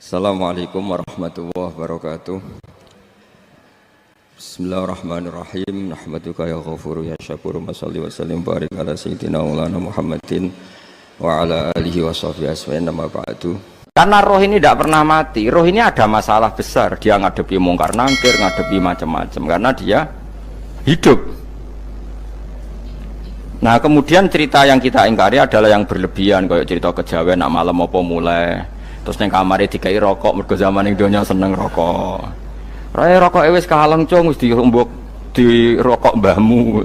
Assalamualaikum warahmatullahi wabarakatuh. Bismillahirrahmanirrahim. Nahmaduka ya ghafuru ya syakuru. Mashalli wa sallim barik ala sayyidina maulana Muhammadin wa ala alihi wa sahbihi asma'in nama ba'du. Karena roh ini tidak pernah mati. Roh ini ada masalah besar. Dia ngadepi mungkar nangkir, ngadepi macam-macam karena dia hidup. Nah, kemudian cerita yang kita ingkari adalah yang berlebihan, kayak cerita kejawen nak malam apa mulai terus neng kamare dikai rokok, mergo zaman ning donya seneng rokok. Rokok wis kaleng cung wis dirumbuk di rokok mbahmu.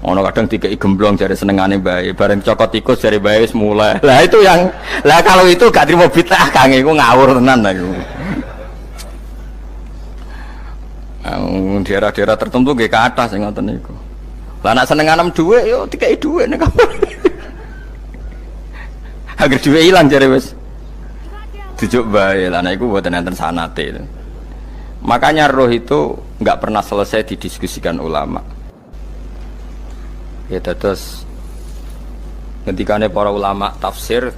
Ono kadang dikai gemblong jare senengane bae, bareng cokot tikus jare bae wis mulai. Lah itu yang kalau itu gak trimo bid'ah Kang, iku ngawur tenan iku. Daerah-daerah tertentu nggih ke atas sing ngoten niku. Lah nek senenganem dhuwit yo dikai dhuwit nek kamar. Agar dhuwit ilang jare wis dijuk bae lah, iku mboten enten sanate. Makanya roh itu nggak pernah selesai didiskusikan ulama. Ya terus ngendikane para ulama tafsir,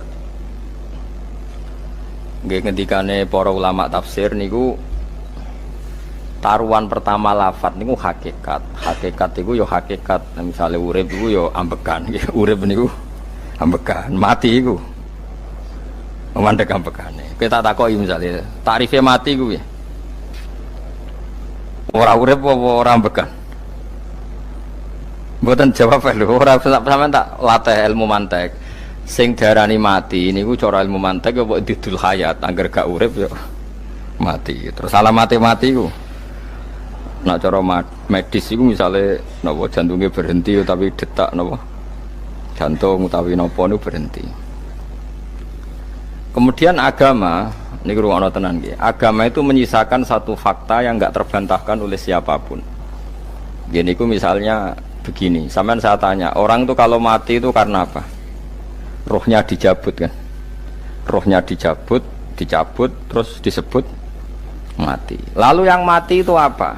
ngendikane para ulama tafsir niku taruhan pertama lafadz niku hakikat. Hakikat niku yo hakikat. Misalnya urip niku yo ambekan, urip niku ambekan, mati niku mandek ambekane. Kita takoki misalnya tarifnya mati ku ya. Ora urip apa ora ambekan? Mboten jawab lho, ora sampean tak latih ilmu mantek. Sing darani mati niku cara ilmu mantek apa didul hayat, angger gak urip ya mati. Terus alamate mati ku. Nek cara medis iku misale napa jantungnya berhenti tapi detak napa jantung utawi napa niku berhenti. Kemudian agama, ini ruang tenan nggih. Agama itu menyisakan satu fakta yang enggak terbantahkan oleh siapapun. Gini ku misalnya begini, sampean saya tanya, orang itu kalau mati itu karena apa? Rohnya dicabut kan? Rohnya dicabut, terus disebut mati. Lalu yang mati itu apa?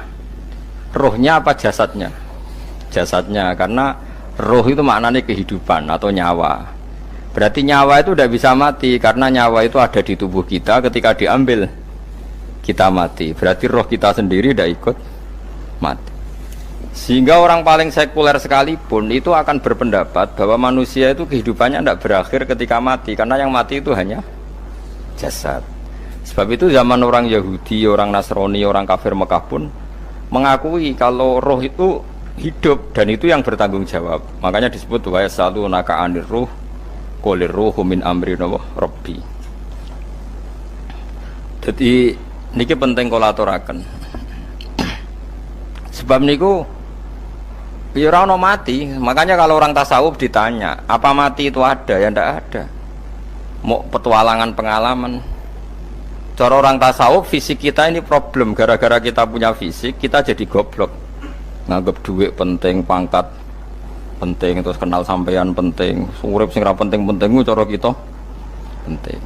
Rohnya apa jasadnya? Jasadnya, karena roh itu maknanya kehidupan atau nyawa. Berarti nyawa itu tidak bisa mati karena nyawa itu ada di tubuh kita, ketika diambil kita mati. Berarti roh kita sendiri tidak ikut mati. Sehingga orang paling sekuler sekalipun itu akan berpendapat bahwa manusia itu kehidupannya tidak berakhir ketika mati, karena yang mati itu hanya jasad. Sebab itu zaman orang Yahudi, orang Nasrani, orang kafir Mekah pun mengakui kalau roh itu hidup dan itu yang bertanggung jawab. Makanya disebut wa yasalunaka 'anir ruh qolir ruhu min amri rabbi. Jadi niki penting kula aturaken. Sebab niku ya ora ono mati. Makanya kalau orang tasawuf ditanya, apa mati itu ada? Ya ndak ada. Mau petualangan pengalaman. Cara orang tasawuf fisik kita ini problem, gara-gara kita punya fisik kita jadi goblok. Nganggep duit penting, pangkat penting, terus kenal sampean penting, urip sing ra penting-penting cara kita penting.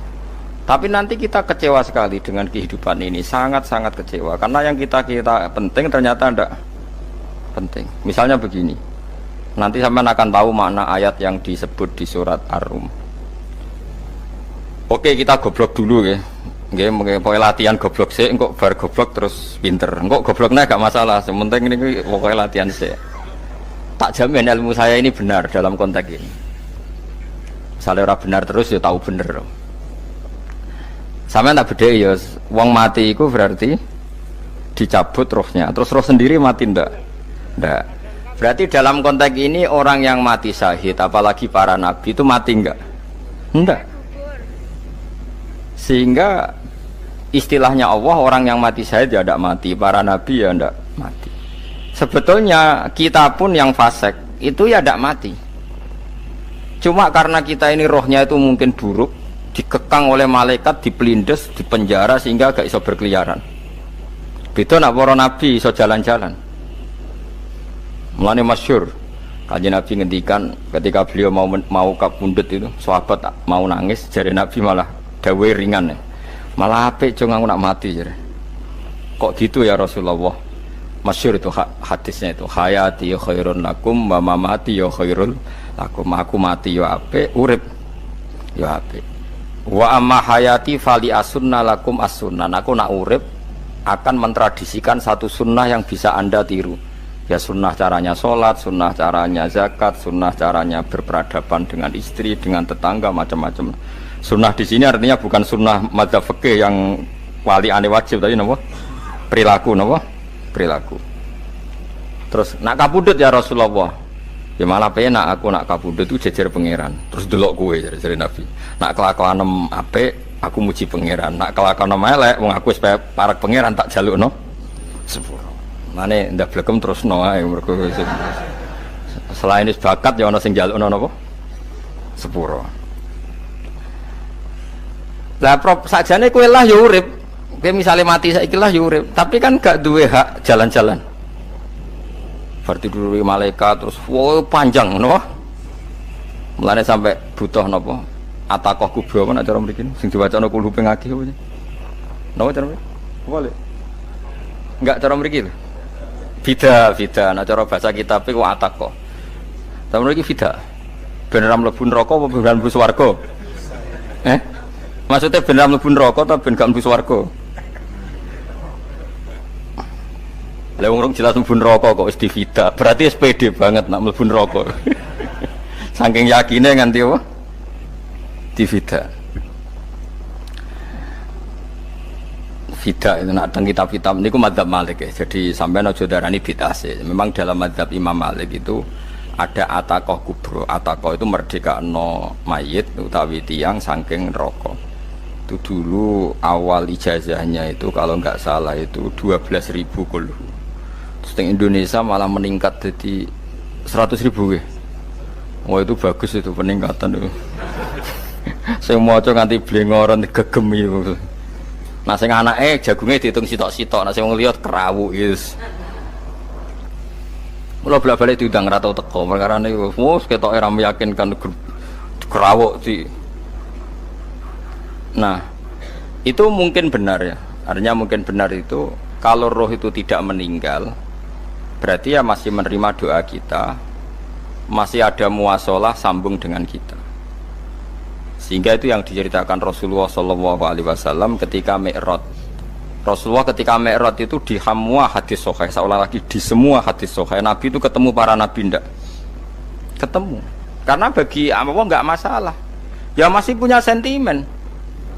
Tapi nanti kita kecewa sekali dengan kehidupan ini, sangat-sangat kecewa karena yang kita penting ternyata ndak penting. Misalnya begini, nanti sampean akan tahu makna ayat yang disebut di surat Ar-Rum. Oke, kita goblok dulu ya. Nggih, pokoke latihan goblok sik, engko bar goblok terus pinter. Engko gobloknya gak masalah, sementing ini pokoke latihan sik. Tak jamin ilmu saya ini benar dalam konteks ini. Misalnya orang benar terus ya tahu bener. Sama tak beda ya, wong mati itu berarti dicabut rohnya. Terus roh sendiri mati ndak? Ndak. Berarti dalam konteks ini orang yang mati syahid, apalagi para nabi itu mati enggak? Ndak. Sehingga istilahnya Allah, orang yang mati syahid ya ndak mati, para nabi ya ndak mati. Sebetulnya kita pun yang fasik itu ya tidak mati. Cuma karena kita ini rohnya itu mungkin buruk, dikekang oleh malaikat, dipelindes, dipenjara sehingga gak iso berkeliaran. Beda nak para nabi iso jalan-jalan. Mulane masyhur Kanjeng Nabi ngendikan ketika beliau mau kapundhut itu, sahabat mau nangis, jare Nabi malah dawe ringan. Malah apik jong aku nak mati jare. Kok gitu ya Rasulullah? Masyhur itu hadisnya itu, hayati ya khairun lakum wa mamati ya khairul lakum. Aku mati ya apik, urip ya apik. Wa amma hayati fali asunna lakum as-sunnah. Aku nak urip akan mentradisikan satu sunnah yang bisa Anda tiru. Ya sunnah caranya sholat, sunnah caranya zakat, sunnah caranya berperadaban dengan istri, dengan tetangga, macam-macam. Sunnah di sini artinya bukan sunnah madzhab fikih yang wali ane wajib tadi, napa? Perilaku, napa? Perilaku. Terus nak kabudut ya Rasulullah. Ya malah penak aku nak kabudut itu jejer pangeran. Terus delok kowe jare Nabi. Nak kelakuan apik aku muji pangeran. Nak kelakuan elek wong aku supaya parek pangeran tak jalukno sepuro. Mane ndak blekem terusno ae mergo selain is bakat ya ana sing jalukno napa? Sepuro. Lah prop sakjane kowe lah ya urip. Kowe misale mati saiki lah ya urip, tapi kan gak duwe hak jalan-jalan. Berarti dulu malaikat terus wow panjang napa? Mulane sampai butuh napa? Atakoh kubro apa cara mriki sing diwacana kulupe ngaki apa sih? Napa cara mriki? Boleh. Enggak cara mriki lho. Fida, nah cara bahasa kitab iku atakoh. Cara mriki fida. Ben ora mlebu neraka apa ben mlebu swarga? Maksudnya ben ora mlebu neraka ta ben gak mlebu swarga? Lah wong jelas mlebu neraka kok wis divida. Berarti SPD banget nak mlebu neraka. Saking yakine nganti apa? Divida. Vida itu nak teng kitab-kitab niku madzhab Malik ya. Jadi sampean aja darani bid'ah sih. Memang dalam madzhab Imam Malik itu ada atakoh kubro. Atakoh itu merdekakno mayit utawi tiyang saking neraka. Itu dulu awal ijazahnya itu kalau nggak salah itu 12.000 kulhu. Terus di Indonesia malah meningkat jadi 100.000 ya. Wah itu bagus itu peningkatan itu. Saya mau coba nganti blengoran gegem itu. Nah sing anake jagungnya dihitung sitok-sitok, nah sing wong liya kerawu yes. Mula bolak-balik diundang ra tau teko, perkara niku wis ketoke ra meyakinkan kerawuk di. Nah, itu mungkin benar ya. Artinya mungkin benar itu kalau roh itu tidak meninggal, berarti ya masih menerima doa kita, masih ada muasalah sambung dengan kita. Sehingga itu yang diceritakan Rasulullah SAW ketika Mi'raj. Rasulullah ketika Mi'raj itu di semua hadis sahih, seolah lagi di semua hadis sahih Nabi itu ketemu para nabi ndak? Ketemu. Karena bagi Allah nggak masalah. Ya masih punya sentimen.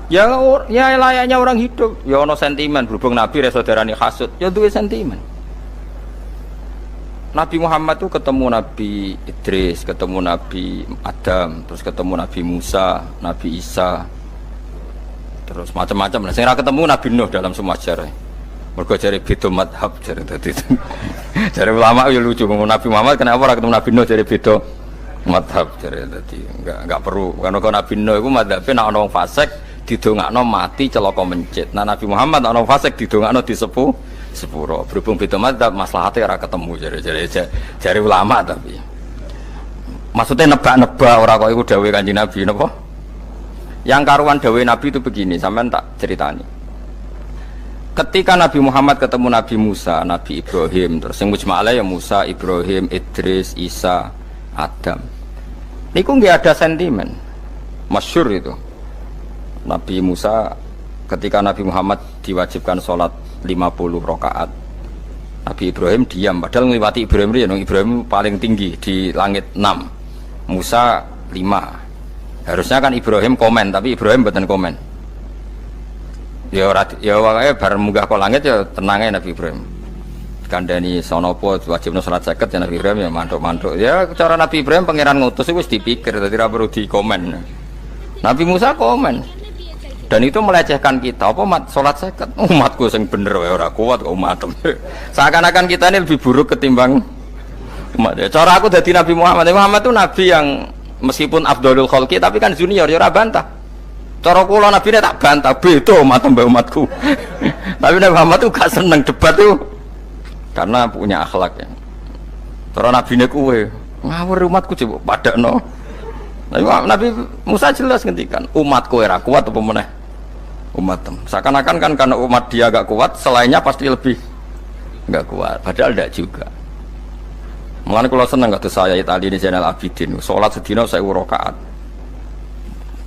Ya layaknya orang hidup. Ya ono sentimen berhubung Nabi saudarane hasud, ya duwe sentimen. Nabi Muhammad itu ketemu Nabi Idris, ketemu Nabi Adam, terus ketemu Nabi Musa, Nabi Isa, terus macam-macam. Nah, saya ketemu Nabi Nuh dalam semua sejarah. Mergo jare beda madhab jare dadi. Jare ulama ya lucu ngomong Nabi Muhammad kenapa ora ketemu Nabi Nuh jare beda madhab jare dadi. Enggak perlu. Karena Nabi Nuh iku madhabe nek ana wong fasik didongakno mati celaka mencit. Nah Nabi Muhammad ana wong fasik didongakno disepuh sepuro. Berhubung beda madzhab maslahatnya ora ketemu jare ulama tapi maksudnya nebak-nebak ora kok iku dawuhe Kanjeng Nabi napa? Yang karuan dawuhe Nabi itu begini, sampean tak ceritani. Ketika Nabi Muhammad ketemu Nabi Musa, Nabi Ibrahim, terus yang mujma'ala ya Musa, Ibrahim, Idris, Isa, Adam. Niku nggak ada sentimen. Masyhur itu. Nabi Musa ketika Nabi Muhammad diwajibkan sholat 50 rakaat, Nabi Ibrahim diam, padahal melewati Ibrahim ya, Ibrahim paling tinggi di langit 6, Musa 5. Harusnya kan Ibrahim komen, tapi Ibrahim bukan komen. Ya wae bareng munggah ke langit ya tenang aja Nabi Ibrahim. Kandani sonopo wajibno salat 50 ya Nabi Ibrahim ya mantuk-mantuk. Ya cara Nabi Ibrahim pangeran ngutus itu wis dipikir, dadi ora perlu dikomen. Nabi Musa komen. Dan itu melecehkan kita, apa sholat seket umatku yang bener ora kuat kok umatem. Seakan-akan kita ini lebih buruk ketimbang umat. Cara aku dari Nabi Muhammad itu nabi yang meskipun afdhalul khalqi tapi kan junior ya ora bantah. Cara kula nabi ini tak bantah, beda umatku. Tapi Nabi Muhammad itu gak seneng debat itu karena punya akhlak ya. Cara nabi ini kuwe ngawur umatku coba padakno. Nabi Musa jelas ngendikan umatku ora kuat apa meneh umatem. Seakan-akan kan karena umat dia agak kuat, selainnya pasti lebih enggak kuat. Padahal tidak juga. Mulane kula seneng kados saya Itali di Zainal Abidin, salat sedina 1000 rakaat.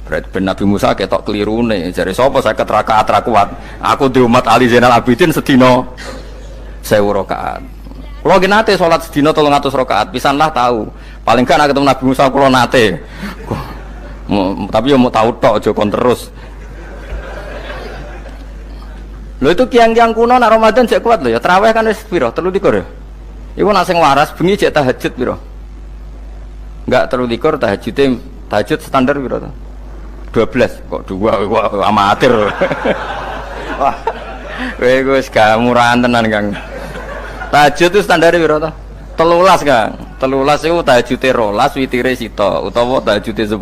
Berarti ben Nabi Musa ketok kelirune. Jare sapa 50 rakaat ra kuat. Aku di umat Ali Zainal Abidin sedina 1000 rakaat. Kula nggih nate salat sedina 300 rakaat. Pisanlah tahu. Paling gak nek ketemu Nabi Musa kula nate. Tapi yo mau tahu tok aja kon terus. Lho itu kiang-kiang kuno nak Ramadan jek kuat lho ya. Tarawih kan wis piro? 23 ya. Iku nak sing waras bengi jek tahajud piro? Enggak 23 tahajud standar piro to? 12 kok 2 amatir. Wah. Kowe wis gak murahan tenan, Kang. Tahajud itu standar piro to? 13, Kang. 13 iku tahajude 12, witire sita utawa tahajude 10,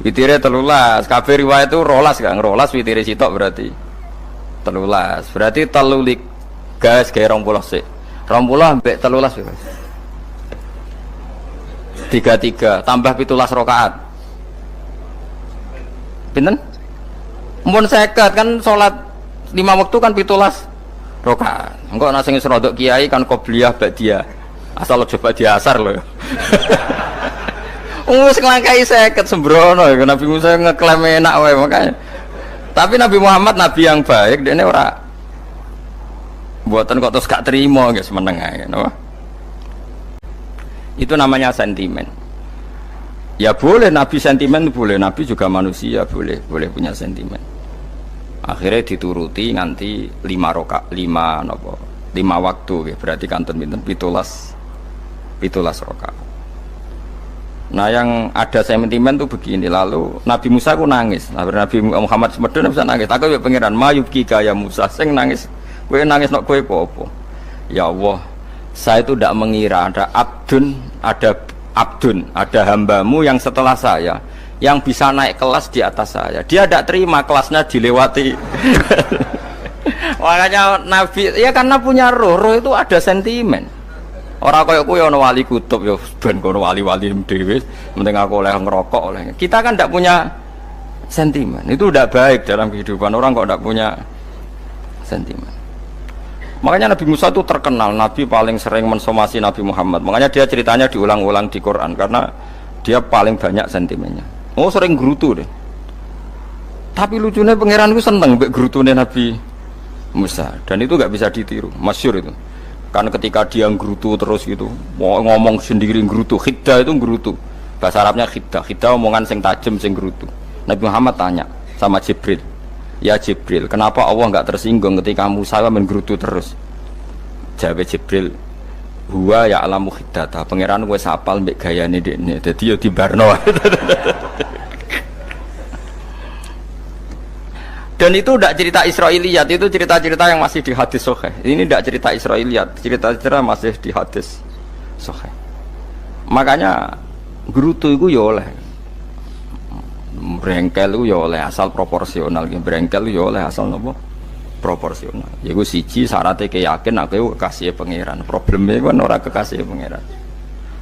witire 13. Kabeh riwayat itu 12, Kang. 12 witire sita berarti 13. Berarti 3 gas gawe 20 sik. 20 ambek 13 wis. 33 tambah 17 rakaat. Pinten? Mun 50 kan salat 5 waktu kan 17 rakaat. Engko ana sing rodok kiai kan qobliyah ba'diyah. Asal aja ba'diyah asar lho. Wis nglangkai 50 sembrono Nabi Musa ngeklaim enak wae makanya. Tapi Nabi Muhammad nabi yang baik, dene ora buatan kok terus gak terima guys meneng ae napa. Itu namanya sentimen. Ya boleh Nabi sentimen boleh, Nabi juga manusia boleh punya sentimen. Akhirnya dituruti nganti 5 waktu ya, berarti kanton pinten 17 rakaat. Nah yang ada sentimen tuh begini, lalu Nabi Musa ku nangis. Nabi Muhammad semedon bisa nangis. Aku ya pangeran mayub kika ya Musa sing nangis. Kowe nangis nok kowe apa? Ya Allah, saya itu tidak mengira ada hambamu yang setelah saya yang bisa naik kelas di atas saya. Dia tidak terima kelasnya dilewati. Makanya Nabi ya karena punya roh itu ada sentimen. Orang kaya kowe ana wali kutub ya ben kono wali-wali dhewe, penting aku oleh ngerokok oleh. Kita kan tidak punya sentimen. Itu tidak baik dalam kehidupan orang kok tidak punya sentimen. Makanya Nabi Musa itu terkenal, Nabi paling sering mensomasi Nabi Muhammad. Makanya dia ceritanya diulang-ulang di Quran karena dia paling banyak sentimennya. Oh sering gerutu deh. Tapi lucunya pangeran itu seneng mbek gerutune Nabi Musa dan itu nggak bisa ditiru, masyhur itu. Kan ketika dia gerutu terus gitu, mau ngomong sendiri gerutu, khiddah itu gerutu. Bahasa Arabnya khiddah omongan sing tajem sing gerutu. Nabi Muhammad tanya sama Jibril. Ya Jibril, kenapa Allah enggak tersinggung ketika Musa menggerutu terus? Jawab Jibril, huwa ya alamu khiddata. Pangeran wis hafal mbek gayane dekne. Dadi ya dibarno. Dan itu tidak cerita Israiliyat, itu cerita-cerita yang masih di hadis sahih. Ini tidak cerita Israiliyat, cerita-cerita masih di hadis sahih. Makanya gerutu itu ya oleh brengkel ya oleh asal proporsional, brengkel ya oleh asal nopo proporsional. Yaiku siji syaratnya keyakin aku kekasih pangeran. Problemnya kan ora kekasih pangeran.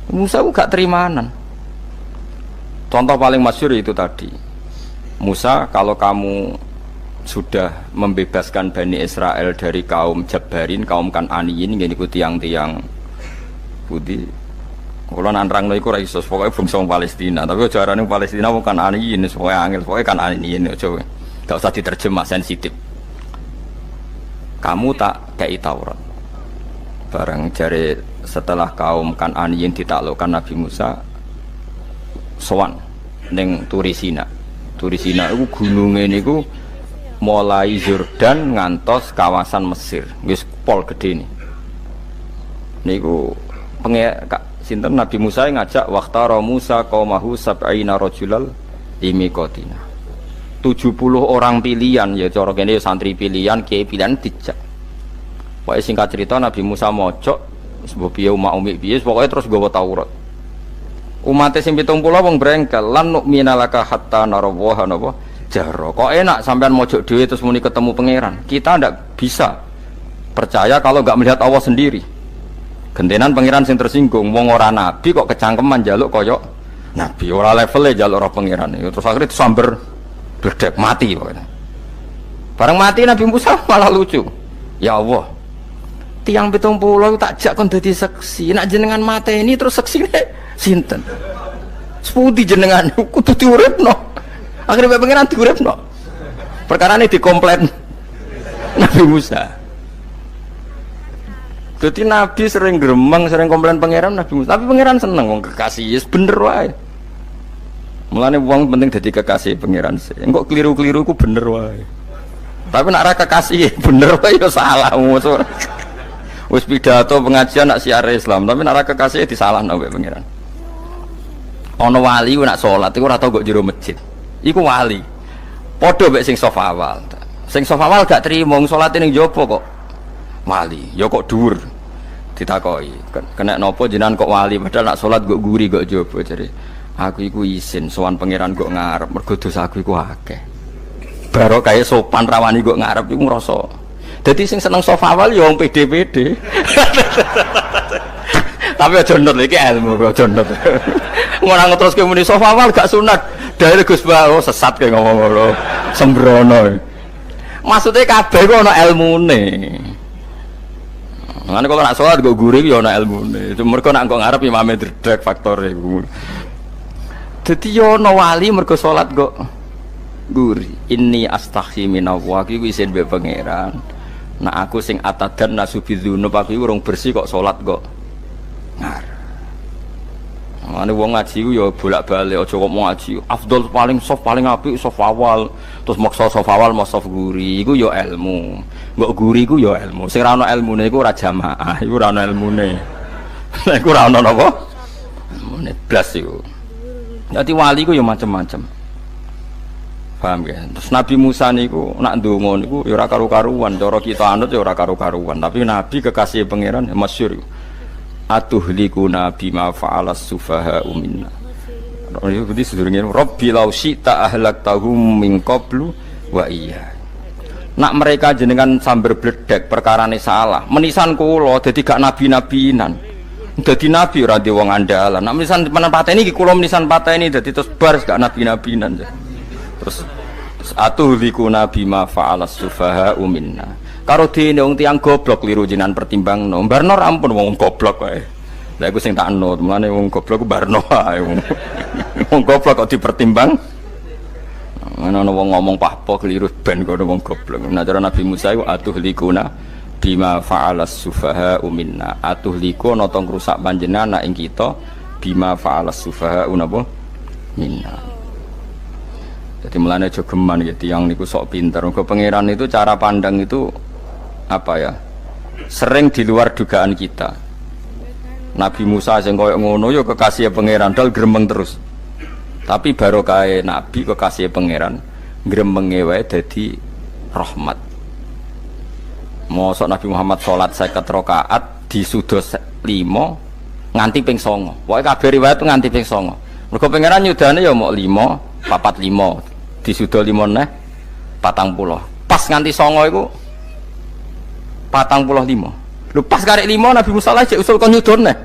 Musa ku gak terimanan. Contoh paling masyhur itu tadi. Musa, kalau kamu sudah membebaskan Bani Israel dari kaum Jabbarin, kaum Kan'aniyin, ngene iku tiang-tiang putih. Kalau nanrang iku ora iso pokoke bangsa Palestina, tapi aja arane Palestina wong Kan'aniyin, pokoke angel, pokoke Kan'aniyin aja. Gak usah diterjemah sensitif. Kamu tak kei Taurat. Bareng jare setelah kaum Kan'aniyin ditaklukkan Nabi Musa sowan ning Turisina. Turisina iku gununge niku mulai Yordan ngantos kawasan Mesir. Wis pol gede nih. Niku sinten Nabi Musa yang ngajak waqtara Musa qaumahu sab'ina rajulal imiqatina. 70 orang pilihan ya cara kene santri pilihan, kiai pilihan dijak. Pokoke singkat cerita Nabi Musa mojok sebab piye umat umi piye pokoke terus nggawa Taurat. Umat sing 70 wong brengkel lan nu'mina laka hatta narawaha napa jahra. Kok enak sampean mojok dhewe terus muni ketemu pangeran. Kita ndak bisa percaya kalau enggak melihat Allah sendiri. Gentenan pangeran sing tersinggung, wong ora nabi kok kecangkeman njaluk kaya nabi, ora levele njaluk ora pangeran. Terus akhirnya disamber bledek mati pokoknya. Bareng mati Nabi Musa malah lucu. Ya Allah, tiang 70 tak jak kon dadi saksi. Nek jenengan mateni terus saksine sinten? Sepundi jenengan kudu diuripno. Akhirnya pangeran diuripno. Perkarane dikomplain Nabi Musa. Jadi Nabi sering gremeng, sering komplain pangeran Nabi Musa. Tapi pangeran seneng wong kekasih, yes, bener wae. Mulane wong penting dadi kekasih pangeran sih. Engko keliru-keliru ku bener wae. Tapi nak ra kekasih bener wae ya salah. Wis pidato pengajian nak siar Islam, tapi nak ra kekasih disalahno mbek pangeran. Ana wali ku nak salat iku ora tau kok jero masjid. Iku wali. Padha mbek sing saf awal. Sing saf awal gak trimo salate ning jaba kok. Wali, ya kok dhuwur. Ditakoki, kena napa jenengan kok wali padahal nak salat kok guri kok jaba jare. Aku iku isin sowan pangeran kok ngarep mergo dosaku iku akeh. Baro kaya sopan rawani kok ngarep iku ngrasa. Dadi sing seneng saf awal ya wong pede-pede. Tapi aja nut iki ilmu aja nut. Ora ngeteruske muni saf awal gak sunat. Dari Gus Bawo sesat kayak ngomong ngono. Sembrono. Maksudnya kabeh ku ana ilmune. Ngene kalau nak sholat gue gurih ya ana ilmune. Mergo nak kok ngarep imame dredeg faktore iku. Dadi yo ana wali mergo salat kok gurih. Inni astaghfi minallah iki isin mbek pangeran. Nak aku sing atadan nasubidzunub aku urung bersih kok salat kok ngarep. Ane wong ngaji ku ya bolak-balik aja kok mau ngaji. Afdol paling soft paling apik soft awal. Terus maksa soft awal mau soft guri iku ya ilmu. Mbok guri ku ya ilmu. Sing ora ana ilmune iku ora jamaah, iku ora ana ilmune. Lah iku ora ana napa? Ilmune blas iku. Dadi wali ku ya macam-macam. Paham ya? Terus Nabi Musa niku nak ndonga niku ya ora karu-karuan, cara kita anut ya ora karu-karuan, tapi Nabi kekasih pangeran masyhur iku. Atuhlikuna bima fa'alas sufaha minna. Jadi sedurunge Rabbi law syi'ta ahlaktahum min qablu wa iya. Nak mereka jenengan sambar bledek perkarane salah. Menisan kula dadi gak nabi-nabinan. Dadi nabi ora di wong andalan. Nak menisan pateni iki kula menisan pateni dadi terus bar gak nabi-nabinan. Terus atuhlikuna bima fa'alas sufaha minna. Karo dene wong tiyang goblok kliru jenengan pertimbangno. Barno ampun wong goblok wae. Lah iku sing tak anut, mulane wong goblok ku barno wae. Wong goblok kok dipertimbang. Ana wong ngomong pahpo kliru ben kok wong goblok. Nah cara Nabi Musa iku atuhlikuna bima fa'alas sufaha minna. Atuhliku ana tong rusak panjenengan ing kita bima fa'alas sufaha napa minna. Jadi mulane aja geman gitu yang niku sok pinter. Mergo pangeran itu cara pandang itu apa ya? Sering di luar dugaan kita. Nabi Musa sing koyo ngono ya kekasih pangeran dal gremeng terus. Tapi barokah Nabi kekasih pangeran gremenge wae dadi rahmat. Mosok Nabi Muhammad salat 50 rakaat disudos 5 nganti ping 9. Pokoke kabeh riwayat nganti ping 9. Mergo pangeran nyudane ya mok 5, 45. Disudo 5 neh 40. Pas nganti 9 iku 45. Lho pas karek 5 Nabi Musa lagi usul kon nyudon neh.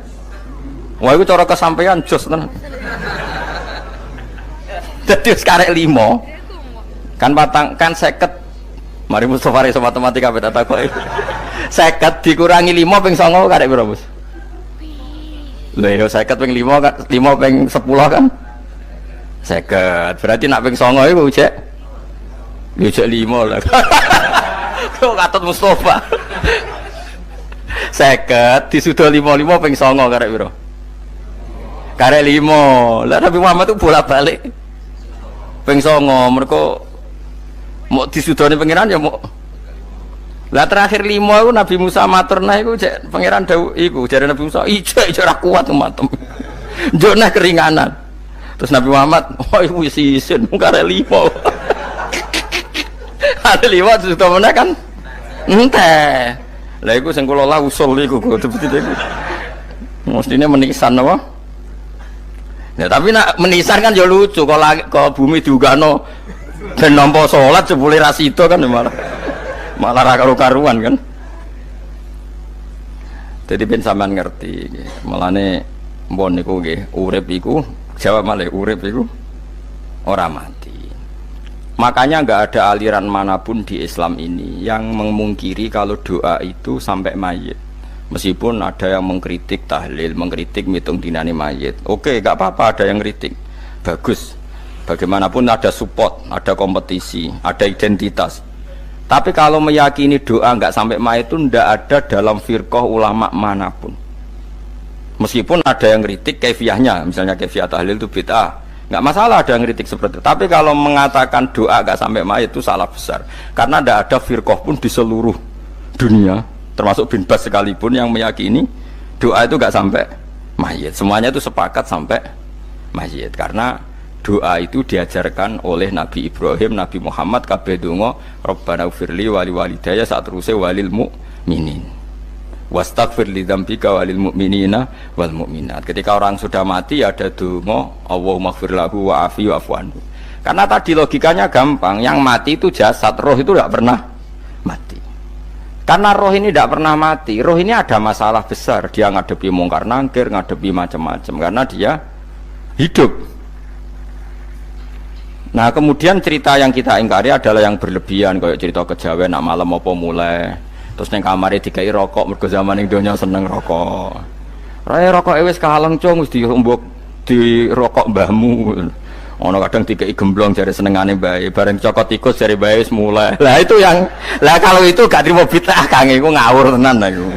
Wah iku cara kesampaian jos tenan. Dadi wis karek 5 kan kan 50. Mari Mustofa iso matematika beda takoki. 50 dikurangi 5 ping 9 karek piro, Bos? Lho ya 50 ping 5 kan 5 ping 10 kan 50. Berarti nak ping 9 iku cek. Ya cek 5 lah. Kok katut Mustofa. 50 disudo 55 ping 9 karek piro? Karek 5. Lah Nabi Muhammad itu bolak-balik. Ping 9 mergo mau disudone pangeran ya mau. Lah terakhir 5 iku Nabi Musa matur nah iku cek pangeran dawuh iku jare Nabi Musa ijo ora kuat matem. Njuk nah keringanan. Terus Nabi Muhammad, oh ibu isin, karek 5. Ada 5 sudah mana kan? Entah. Lah iku sing kula lah usul iku betul-betul iku. Mestine menisan apa? Ya tapi nak menisan kan ya lucu kalau bumi diugano ben nampa salat jebule ra sida kan malah ra karo-karuan kan. Jadi ben sampean ngerti malane mbon niku nggih urip iku jawab malih urip iku ora mati. Makanya nggak ada aliran manapun di Islam ini yang memungkiri kalau doa itu sampai mayit. Meskipun ada yang mengkritik tahlil, mengkritik mitung dinani mayit. Oke, nggak apa-apa ada yang kritik. Bagus. Bagaimanapun ada support, ada kompetisi, ada identitas. Tapi kalau meyakini doa nggak sampai mayit itu ndak ada dalam firqah ulama manapun. Meskipun ada yang kritik kaifiahnya, misalnya kaifiah tahlil itu bid'ah, nggak masalah ada yang kritik seperti itu. Tapi kalau mengatakan doa nggak sampai mayit itu salah besar, karena ndak ada firqah pun di seluruh dunia, termasuk bin Bas sekalipun yang meyakini doa itu nggak sampai mayit. Semuanya itu sepakat sampai mayit, karena doa itu diajarkan oleh Nabi Ibrahim, Nabi Muhammad, kabeh donga Rabbana ufirli wali walidayya saat teruse walil mu'minin wastaghfir li dzambika walil mu'minina wal mu'minat. Ketika orang sudah mati ada donga Allahumma ighfir lahu wa afi wa'fu anhu. Karena tadi logikanya gampang, yang mati itu jasad, roh itu tidak pernah mati. Karena roh ini tidak pernah mati, roh ini ada masalah besar, dia ngadepi mungkar nangkir, ngadepi macam-macam karena dia hidup. Nah kemudian cerita yang kita ingkari adalah yang berlebihan, kayak cerita kejawen nak malam apa mulai terus neng kamare dikai rokok, mergo zaman ning donya seneng rokok. Raya rokok wis kaleng cung wis diombok di rokok mbahmu. Ono kadang dikai gemblong jare senengane bae, bareng cokot tikus jare bae wis mulai. Lah itu yang lah kalau itu gak trimo bid'ah Kang iku ngawur tenan lah iku.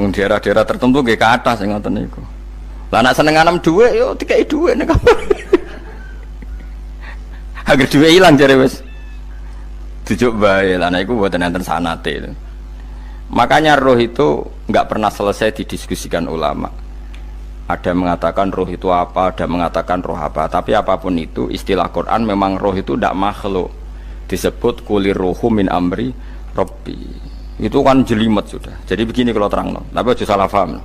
Daerah-daerah tertentu nggih kathah sing ngoten niku. Lah nak senenganem dhuwit yo dikai dhuwit nek kamar. Agar dhuwit ilang jare wis dijuk bae. Lah nek iku mboten enten sanate. Makanya roh itu enggak pernah selesai didiskusikan ulama. Ada yang mengatakan roh itu apa, ada yang mengatakan roh apa. Tapi apapun itu istilah Quran memang roh itu tidak makhluk. Disebut kulir ruhu min amri rabbi. Itu kan jelimet sudah. Jadi begini kalau terang, tapi aja salah paham.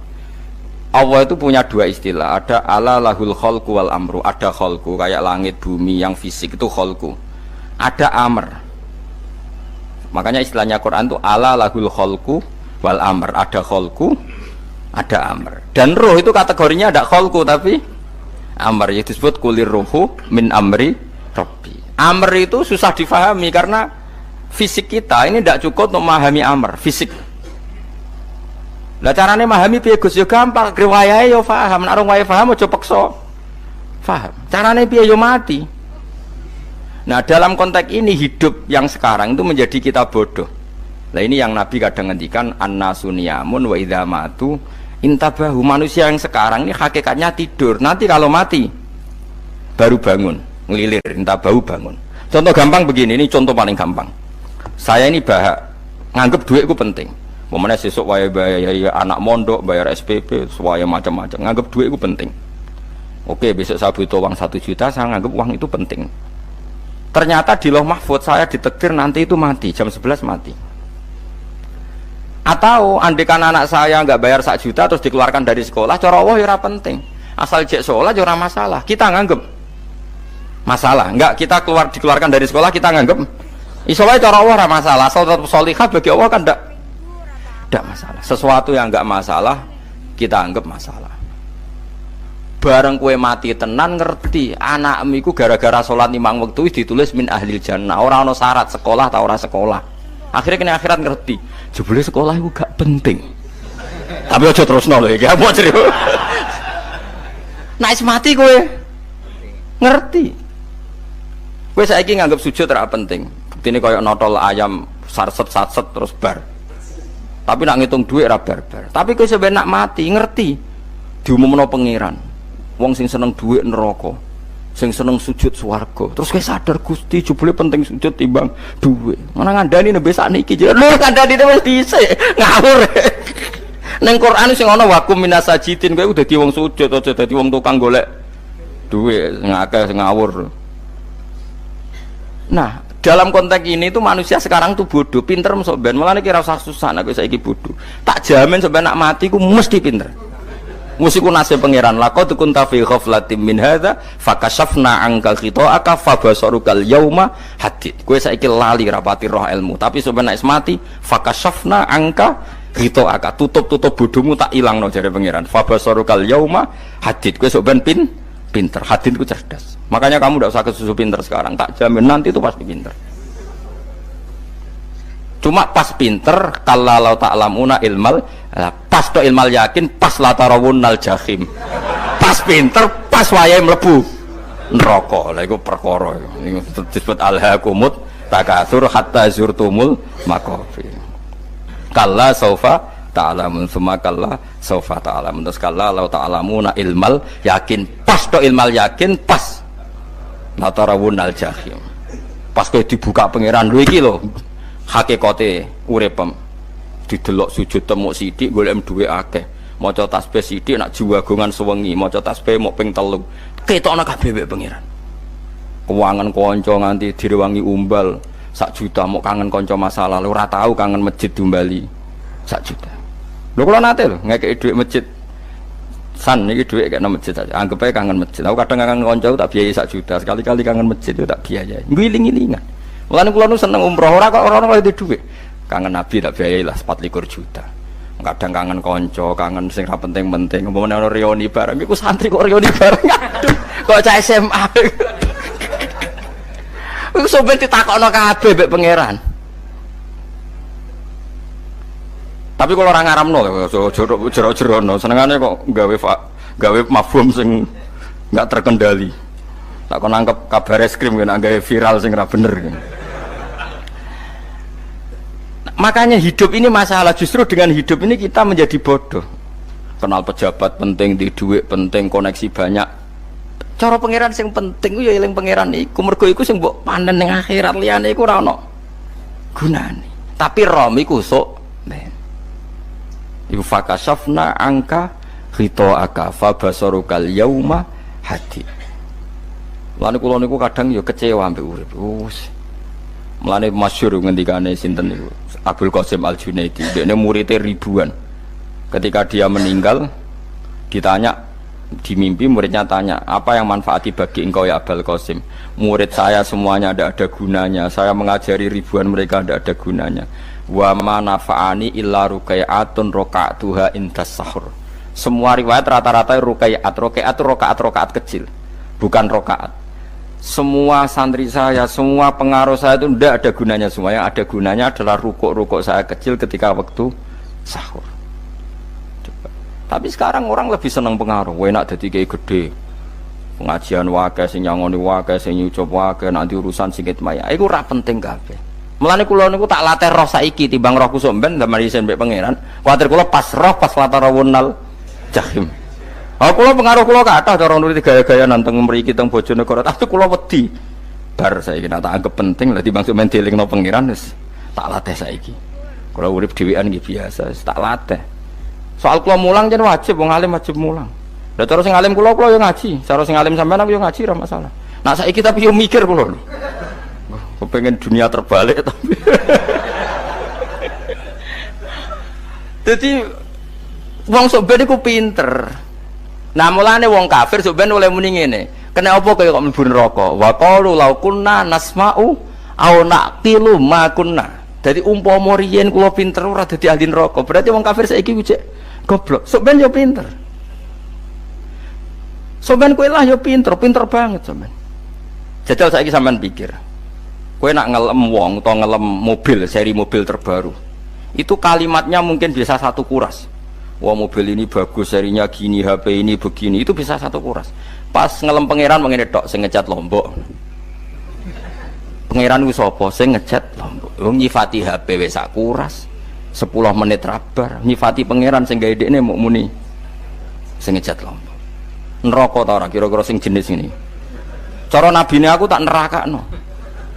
Allah itu punya dua istilah, ada ala lahul khalqu wal amru, ada khalqu kayak langit bumi yang fisik itu khalqu, ada amr. Makanya istilahnya Quran itu ala lahul khalqu wal amr, ada khalqu, ada amr. Dan roh itu kategorinya ada khalqu tapi amr, yaitu disebut kulir ruhu min amri rabbi. Amr itu susah difahami karena fisik kita ini tidak cukup untuk memahami amr, fisik. Lah carane memahami piye Gus yo gampang, riwayahe yo paham, nek ora paham aja peksa. Paham. Carane piye yo mati. Nah, dalam konteks ini hidup yang sekarang itu menjadi kita bodoh. Nah, ini yang Nabi kadang ngendikan an-nasuniyamun wa idza matu intabahu. Manusia yang sekarang ini hakikatnya tidur. Nanti kalau mati baru bangun, ngelilir, intabahu bangun. Contoh gampang begini, ini contoh paling gampang. Saya ini nganggep duit itu penting. Momennya sesuk bayar anak mondok, bayar SPP, semuanya macam-macam. Nganggep duit itu penting. Oke, besok saya butuh uang 1 juta, saya nganggep uang itu penting. Ternyata di Lauh Mahfudz saya ditakdir nanti itu mati, jam 11 mati. Atau andikan anak saya nggak bayar 1 juta terus dikeluarkan dari sekolah, cara Allah ya penting. Asal cek sekolah ya masalah. Kita nganggep masalah. Enggak, kita dikeluarkan dari sekolah kita nganggep isolasi cara Allah masalah. Asal tetap sholihah bagi Allah kan tidak masalah. Sesuatu yang enggak masalah kita anggap masalah. Bareng kue mati tenan ngerti anakmu iku gara-gara sholat 5 waktu ditulis min ahlil jannah. Orang ono syarat sekolah atau orang sekolah. Akhirnya kena akhirat ngerti. Jebule sekolah itu gak penting. Tapi aja terusno lho iki. Apa cerita? Nek mati kue ngerti. Kue saiki nganggap sujud ora penting. Buktine koyo notol ayam sarset-sarset terus bar. Tapi nak ngitung duit ra barbar. Tapi kowe sampe nak mati ngerti diumumno pangeran. Wong sing seneng duit neraka, sing seneng sujud swarga. Terus kowe sadar Gusti jebule penting sujud timbang duit. Mana ngandani nembe sakniki lho kandhani wis dhisik ngawur. Ning Quran sing ana wakum minasajidin kowe udah dadi wong sujud aja dadi wong tukang golek duit ngakeh sing ngawur. Nah, dalam konteks ini itu manusia sekarang tuh bodoh, pinter masuk ben. Malah kira usah susah nak saiki bodoh. Tak jamin sampai nak mati ku mesti pinter. Mesti ku nasib pangeran. Laqad kunta fi ghaflatin min hadza fakashafna anka khita'aka fabasarukal yauma hadid. Kowe saiki lali rapati roh ilmu, tapi sampai nak mati fakashafna anka khita'aka. Tutup bodohmu tak ilangno jare pangeran. Fabasarukal yauma hadid. Kowe sok ben pinter, hadid ku cerdas. Makanya kamu tidak usah kesusu pinter sekarang, tak jamin nanti itu pasti pinter. Cuma pas pinter, kalau ta'lamuna ilmal, pas to ilmal yakin, pas latarawunnal jahim. Pas pas pinter, pas wayahe mlebu neraka. Lha iku perkara iku disebut alhaakumut takatsur hatta zurtumul maqabir. Kalla saufa ta'lamun summa kalla saufa ta'lamun. Terus kalla law ta'lamuna ilmal yakin, pas to ilmal yakin, pas natarawunal jahim. Pas kowe dibuka pangeran lho iki lho hakikate uripem. Didelok sujud temuk sithik golek duwe akeh. Maca tasbih sithik nak jiwagongan sewengi, maca tasbih mok ping 3. Ketokno kabeh wek pangeran. Kewangan kanca nganti direwangi umbal 1 juta, mok kangen kanca masa lalu ora tau kangen masjid diumbali 1 juta. Lho kula nate lho ngekeki dhuwit masjid. San niki dhuwit kena masjid aja. Anggap ae kangen masjid. Aku kadang kangen kanca tak biayai 1 juta, sekali-kali kangen masjid itu tak biayai. Ngiling-ngilingan. Mulane kula nu seneng umroh ora kok ora oleh dhuwit. Kangen Nabi tak biayai lah 24 juta. Kadang kangen kanca, kangen sing ra penting-penting. Umpamane ana reuni bareng iku santri kok reuni bareng. Aduh, kok cah SMA. Iku sampe ditakokno kabeh mbek pangeran. Tapi kalau orang ngaramno jero-jerono senengane kok gawe mafhum sing enggak terkendali. Tak kon nangkep kabar eskrim kena gawe viral sing ora bener. Makanya hidup ini masalah, justru dengan hidup ini kita menjadi bodoh. Kenal pejabat penting, di duit penting, koneksi banyak. Cara pangeran sing penting ku ya eling pangeran iku, mergo iku sing mbok panen ning akhirat, liyane iku ora ono gunane. Tapi rom iku sok ben. Iku fakasafna angka ghita'aka fa basarukal yauma hadid. Lan kula niku kadang ya kecewa ambek urip. Mulane masyhur ngendikane sinten niku Abdul Qasim Al-Junaidi, dekne muridé ribuan. Ketika dia meninggal ditanya di mimpi, muridnya tanya, apa yang manfaati bagi engkau ya Abdul Qasim? Murid saya semuanya tidak ada gunanya, saya mengajari ribuan mereka tidak ada gunanya. Wa ma nafa'ani illa rukai'atun roka'atuha indas sahur. Semua riwayat rata-rata rukai'at itu rokaat kecil, bukan rokaat. Semua santri saya, semua pengaruh saya itu tidak ada gunanya semua. Yang ada gunanya adalah rukuk-rukuk saya kecil ketika waktu sahur. Coba. Tapi sekarang orang lebih senang pengaruh. Enak jadi kayak gede. Pengajian wakai, sing nyangoni wakai, sing nyucup wakai, nanti urusan singkit maya. Itu ora penting kabeh. Mulane kula niku tak latih roh saiki timbang roh kusuk ben damel isen mbek pangeran. Kuwatir kula pas roh pas latarawunal jahim. Kula pengaruh kula kathah cara nuruti gaya-gaya nanteng mriki teng Bojonegoro, tapi kula wedi. Bar saiki nek tak anggap penting lah timbang men dielingno pangeran wis tak latih saiki. Kula urip dhewean iki biasa, wis tak latih. Soal kula mulang jen wajib, wong alim wajib mulang. Lah cara sing alim kula yo ngaji, cara sing alim sampean aku yo ngaji ora masalah. Nah saiki tapi yo mikir kula lho. Kepengen dunia terbalik tapi. Jadi wong sok ben iku pinter. Nah mulane wong kafir sok ben oleh muni ngene. Kena apa kaya kok mlebu neraka? Wa qalu law kunna nasma'u aw naqilu ma kunna. Dadi umpama riyen kula pinter ora dadi ahli neraka. Berarti wong kafir saiki ku cek goblok. Sok ben yo pinter. Sok ben kowe lah yo pinter banget sok ben. Jajal saiki sampean pikir. Kowe nak ngelem wong utawa ngelem mobil, seri mobil terbaru. Itu kalimatnya mungkin bisa 1 kuras. Wah mobil ini bagus, serinya gini, HP ini begini, itu bisa 1 kuras. Pas ngelem pangeran mengene tok sing ngecat Lombok. Pangeran ku sapa sing ngecat Lombok? Wong nyifati HP wis sak kuras. 10 menit rabar, nyifati pangeran sing gawe dekne muk muni sing ngecat Lombok. Neraka ta ora kira-kira sing jenis ini. Cara nabine aku tak nerakakno.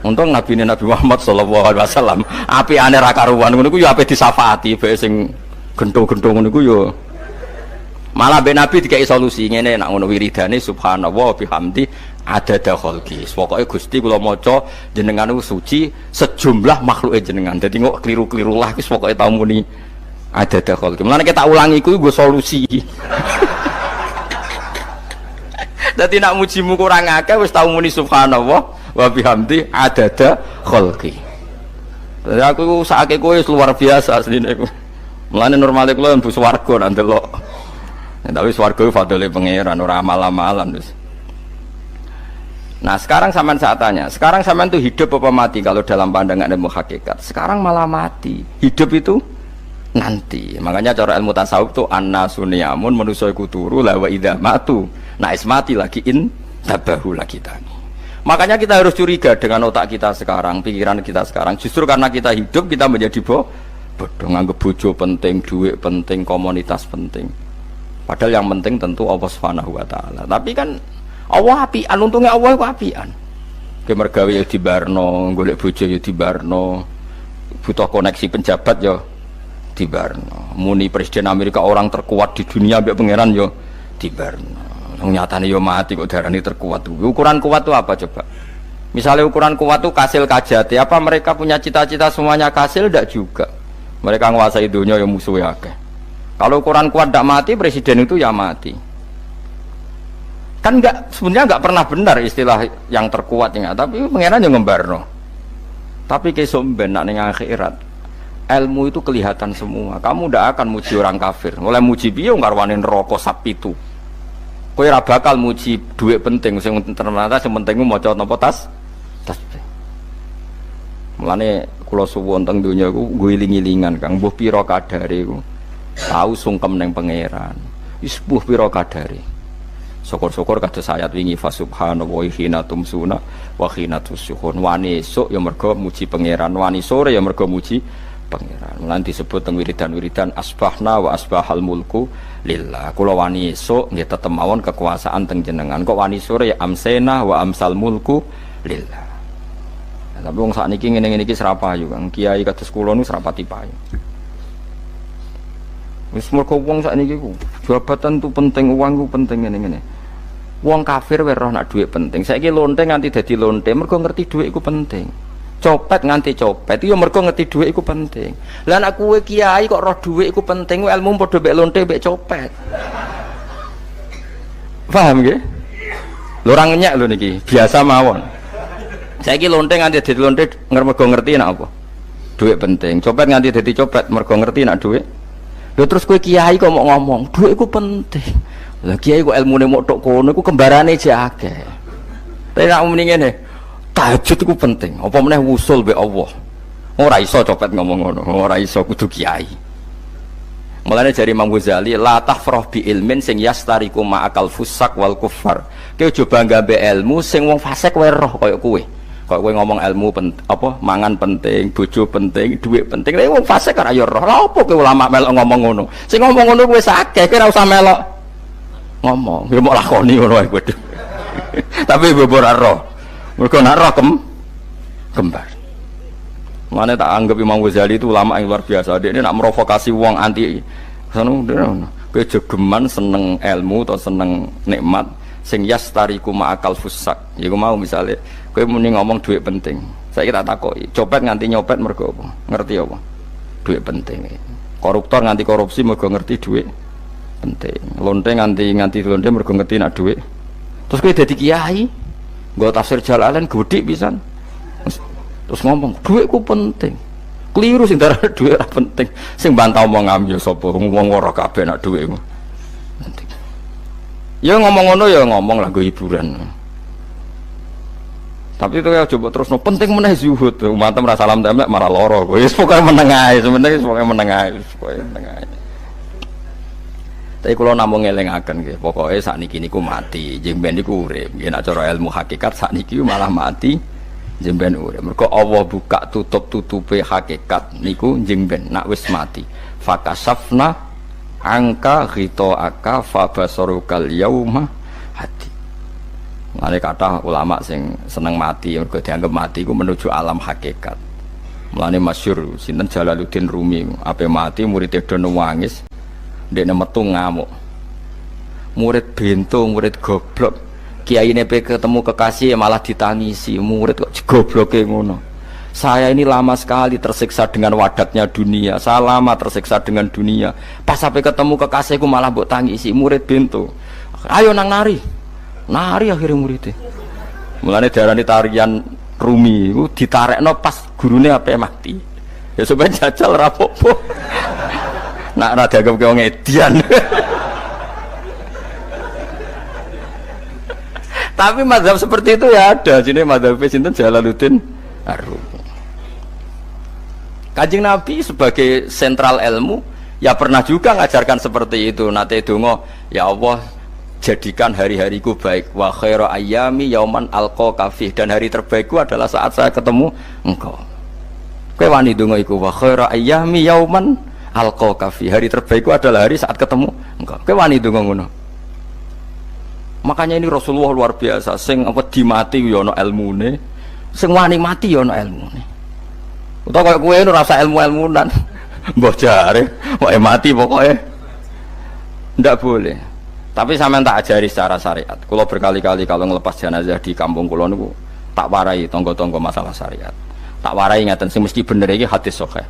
Untung nabine Nabi Muhammad sallallahu alaihi wasallam apikane ra karuan ngono iku ya ape disafaati bae sing gendong-gendong niku yo malah ben Nabi dikai solusi ngene nek ngono wiridane subhanallah bihamdi adada khalqi. Pokoke Gusti kula maca jenengan niku suci sejumlah makhluke jenengan. Dadi kok kliru-kliru lah wis pokoke tau muni adada khalqi. Mulane tak ulangi kuwi nggo solusi. Dadi nek mujimu kurang akeh wis tau muni subhanallah wa bihamdi adada khalqi. Dadi aku sakake kowe luar biasa asline iku. Mulane normale kula mlebu swarga nak ndelok. Tapi swarga ku fadhole pangeran ora amal-amalan wis. Nah, sekarang sampean saya tanya, sekarang sampean tuh hidup apa mati kalau dalam pandangan ilmu hakikat? Sekarang malah mati. Hidup itu nanti. Makanya cara ilmu tasawuf tuh annasu niyamun manusa iku turu la wa idza matu Nah mati lagi tabahu lagi tani. Makanya kita harus curiga dengan otak kita sekarang, pikiran kita sekarang. Justru karena kita hidup kita menjadi bodoh, nganggep bojo penting, duit penting, komunitas penting. Padahal yang penting tentu Allah Subhanahu wa taala. Tapi kan Allah apian, untungnya Allah itu apian. Ke mergawe ya dibarno, golek bojo ya dibarno. Butuh koneksi penjabat ya dibarno. Muni presiden Amerika orang terkuat di dunia mbek pangeran ya dibarno. Nyatane yo mati kok darani terkuat. Ukuran kuat itu apa coba? Misalnya ukuran kuat itu kasil kajati, apa mereka punya cita-cita semuanya kasil? Tidak juga. Mereka menguasai dunia yang musuhnya akeh. Kalau ukuran kuat tidak mati, presiden itu ya mati. Kan enggak, sebenarnya enggak pernah benar istilah yang terkuatnya, tapi pangeran yang ngembarno. Tapi kesomben nak ning akhirat. Ilmu itu kelihatan semua. Kamu tidak akan muji orang kafir. Mulai muji piye ngarwani neraka sapi itu. Kowe ora bakal muji duit penting sing ternyata sing penting maca napa tas. Mulane kula suwun teng donya iku ngiling-ilingan Kang mbuh pira kadare iku. Tahu sungkem ning pangeran. Wis mbuh pira kadare. Syukur-syukur kados ayat wingi fa subhanallahi hina tumsuna wa hina tusyuhun. Wani esuk ya mergo muji pangeran, wani sore ya mergo muji pangeran. Mulane disebut teng wiridan-wiridan asbahna wa asbahal mulku lillah. Kula wani esuk nggih tetep mawon kekuasaan teng jenengan. Kok wani sore ya amsena wa amsal mulku lillah. Nah, tapi wong sakniki ngene-ngene iki serapayu Kang. Kiai kados kula nu serapati payu. Wis mergo wong sakniki ku jabatan tu penting, uang ku penting ngene-ngene. Wong kafir wae roh nak dhuwit penting. Saiki lonte nganti dadi lonte mergo ngerti dhuwit iku penting. Copet nganti copet itu ya mergo ngerti dhuwit iku penting. Lah nek kowe kiai kok roh dhuwit iku penting, ilmu padha mek lonte mek copet. Paham nggih? Lho ora ngenyek lho niki, biasa mawon. Saiki lonte nganti dadi lonte mergo ngerti nek apa? Dhuwit penting. Copet nganti dadi copet mergo ngerti nek dhuwit. Lho terus kowe kiai kok mau ngomong, dhuwit iku penting. Lah kiai kok ilmune mok tok kono iku kembarane jek akeh. Tapi nek muni ngene, tahajud itu penting. Apa meneh wusul be Allah. Ora iso copet ngomong ngono, ora iso kudu kiai. Mulane jari Imam Ghazali, la tafrah bi ilmin sing yastariku ma'akal fusak wal kuffar. Kowe aja bangga be ilmu sing wong fasik wae roh kaya kowe. Kaya kowe ngomong ilmu apa mangan penting, bojo penting, dhuwit penting. Lha wong fasik ora ya roh. Lha apa kowe ulama melok ngomong ngono? Sing ngomong ngono kowe sakeh, kowe ora usah melok ngomong. Ya mok lakoni ngono wae kowe. Tapi bobor roh. Mereka nak roh kembar. Mana tak anggap Imam Ghazali itu ulama yang luar biasa. Dia ini nak merovokasi uang anti. Kejegeman seneng ilmu atau seneng nikmat. Sing yastariku ma'akal fusak. Ya aku mau misalnya, kowe muni ngomong duit penting. Saya kira takoki, copet nganti nyopet mergo apa? Ngerti apa? Duit penting. Koruptor nganti korupsi mergo ngerti duit penting. Lonte nganti lonte mergo ngerti nak duit. Terus kowe dadi kiai. Gak tafsir Jalalain gede pisan. Terus ngomong duitku penting. Keliru sing darah duit ora penting. Sing bantah omong ngambil sapa wong ora kabeh nak duitmu. Penting. Ya ngomong ngono ya ngomong lah go hiburan. Tapi itu ya coba terus no penting meneh zuhud. Umat merasa salam templek marah loro. Wis pokoke meneng ae, sebenarnya pokoke meneng ae, pokoke meneng ae. Tapi kalau namung ngelingaken nggih, pokoke sakniki niku mati, jemben niku urip. Nggih nek cara ilmu hakikat sakniki malah mati, jemben urip. Mergo Allah buka tutup-tutupe hakikat niku jemben nak wis mati. Fakasafna angka ghitaaka fabasarukal yauma hadi. Mane kathah ulama sing seneng mati mergo dianggap mati iku menuju alam hakikat. Mulane masyhur sinten Jalaluddin Rumi, ape mati murid do nangis. Dekne metu ngamuk. Murid bento, murid goblok. Kiai nepe ketemu kekasih malah ditangisi. Murid kok gobloke ngono. Saya ini lama sekali tersiksa dengan wadatnya dunia. Saya lama tersiksa dengan dunia. Pas sampai ketemu kekasihku malah mbok tangisi. Murid bento. Ayo nang nari. Nari akhirnya muridnya. Mulane diarani tarian Rumi iku ditarekno pas gurune ape mati. Ya sampeyan jajal ra apa-apa. Nak ra dianggap wong edian. Tapi mazhab seperti itu ya ada. Sini mazhab sinten Jalaluddin Ar-Rumi. Kanjeng Nabi sebagai sentral ilmu ya pernah juga ngajarkan seperti itu. Nate donga, ya Allah jadikan hari-hariku baik. Wa khairu ayyami yauman alqaka fih, dan hari terbaikku adalah saat saya ketemu engkau. Kowe wani donga iku wa khairu ayyami yauman alqaka fih, hari terbaikku adalah hari saat ketemu engkau. Kowe wani donga ngono. Makanya ini Rasulullah luar biasa, sing apa dimati ya ana ilmune, sing wani mati ya ana ilmune. Utawa kaya kowe ora rasa ilmu-ilmunan. Mbah jare, wae mati pokoknya. Ndak boleh. Tapi sampean tak ajari secara syariat. Kula berkali-kali kalau ngelepas jenazah di kampung kula niku tak warai tangga-tangga masalah syariat. Tak warai ngaten sing mesti bener iki hadis sahih.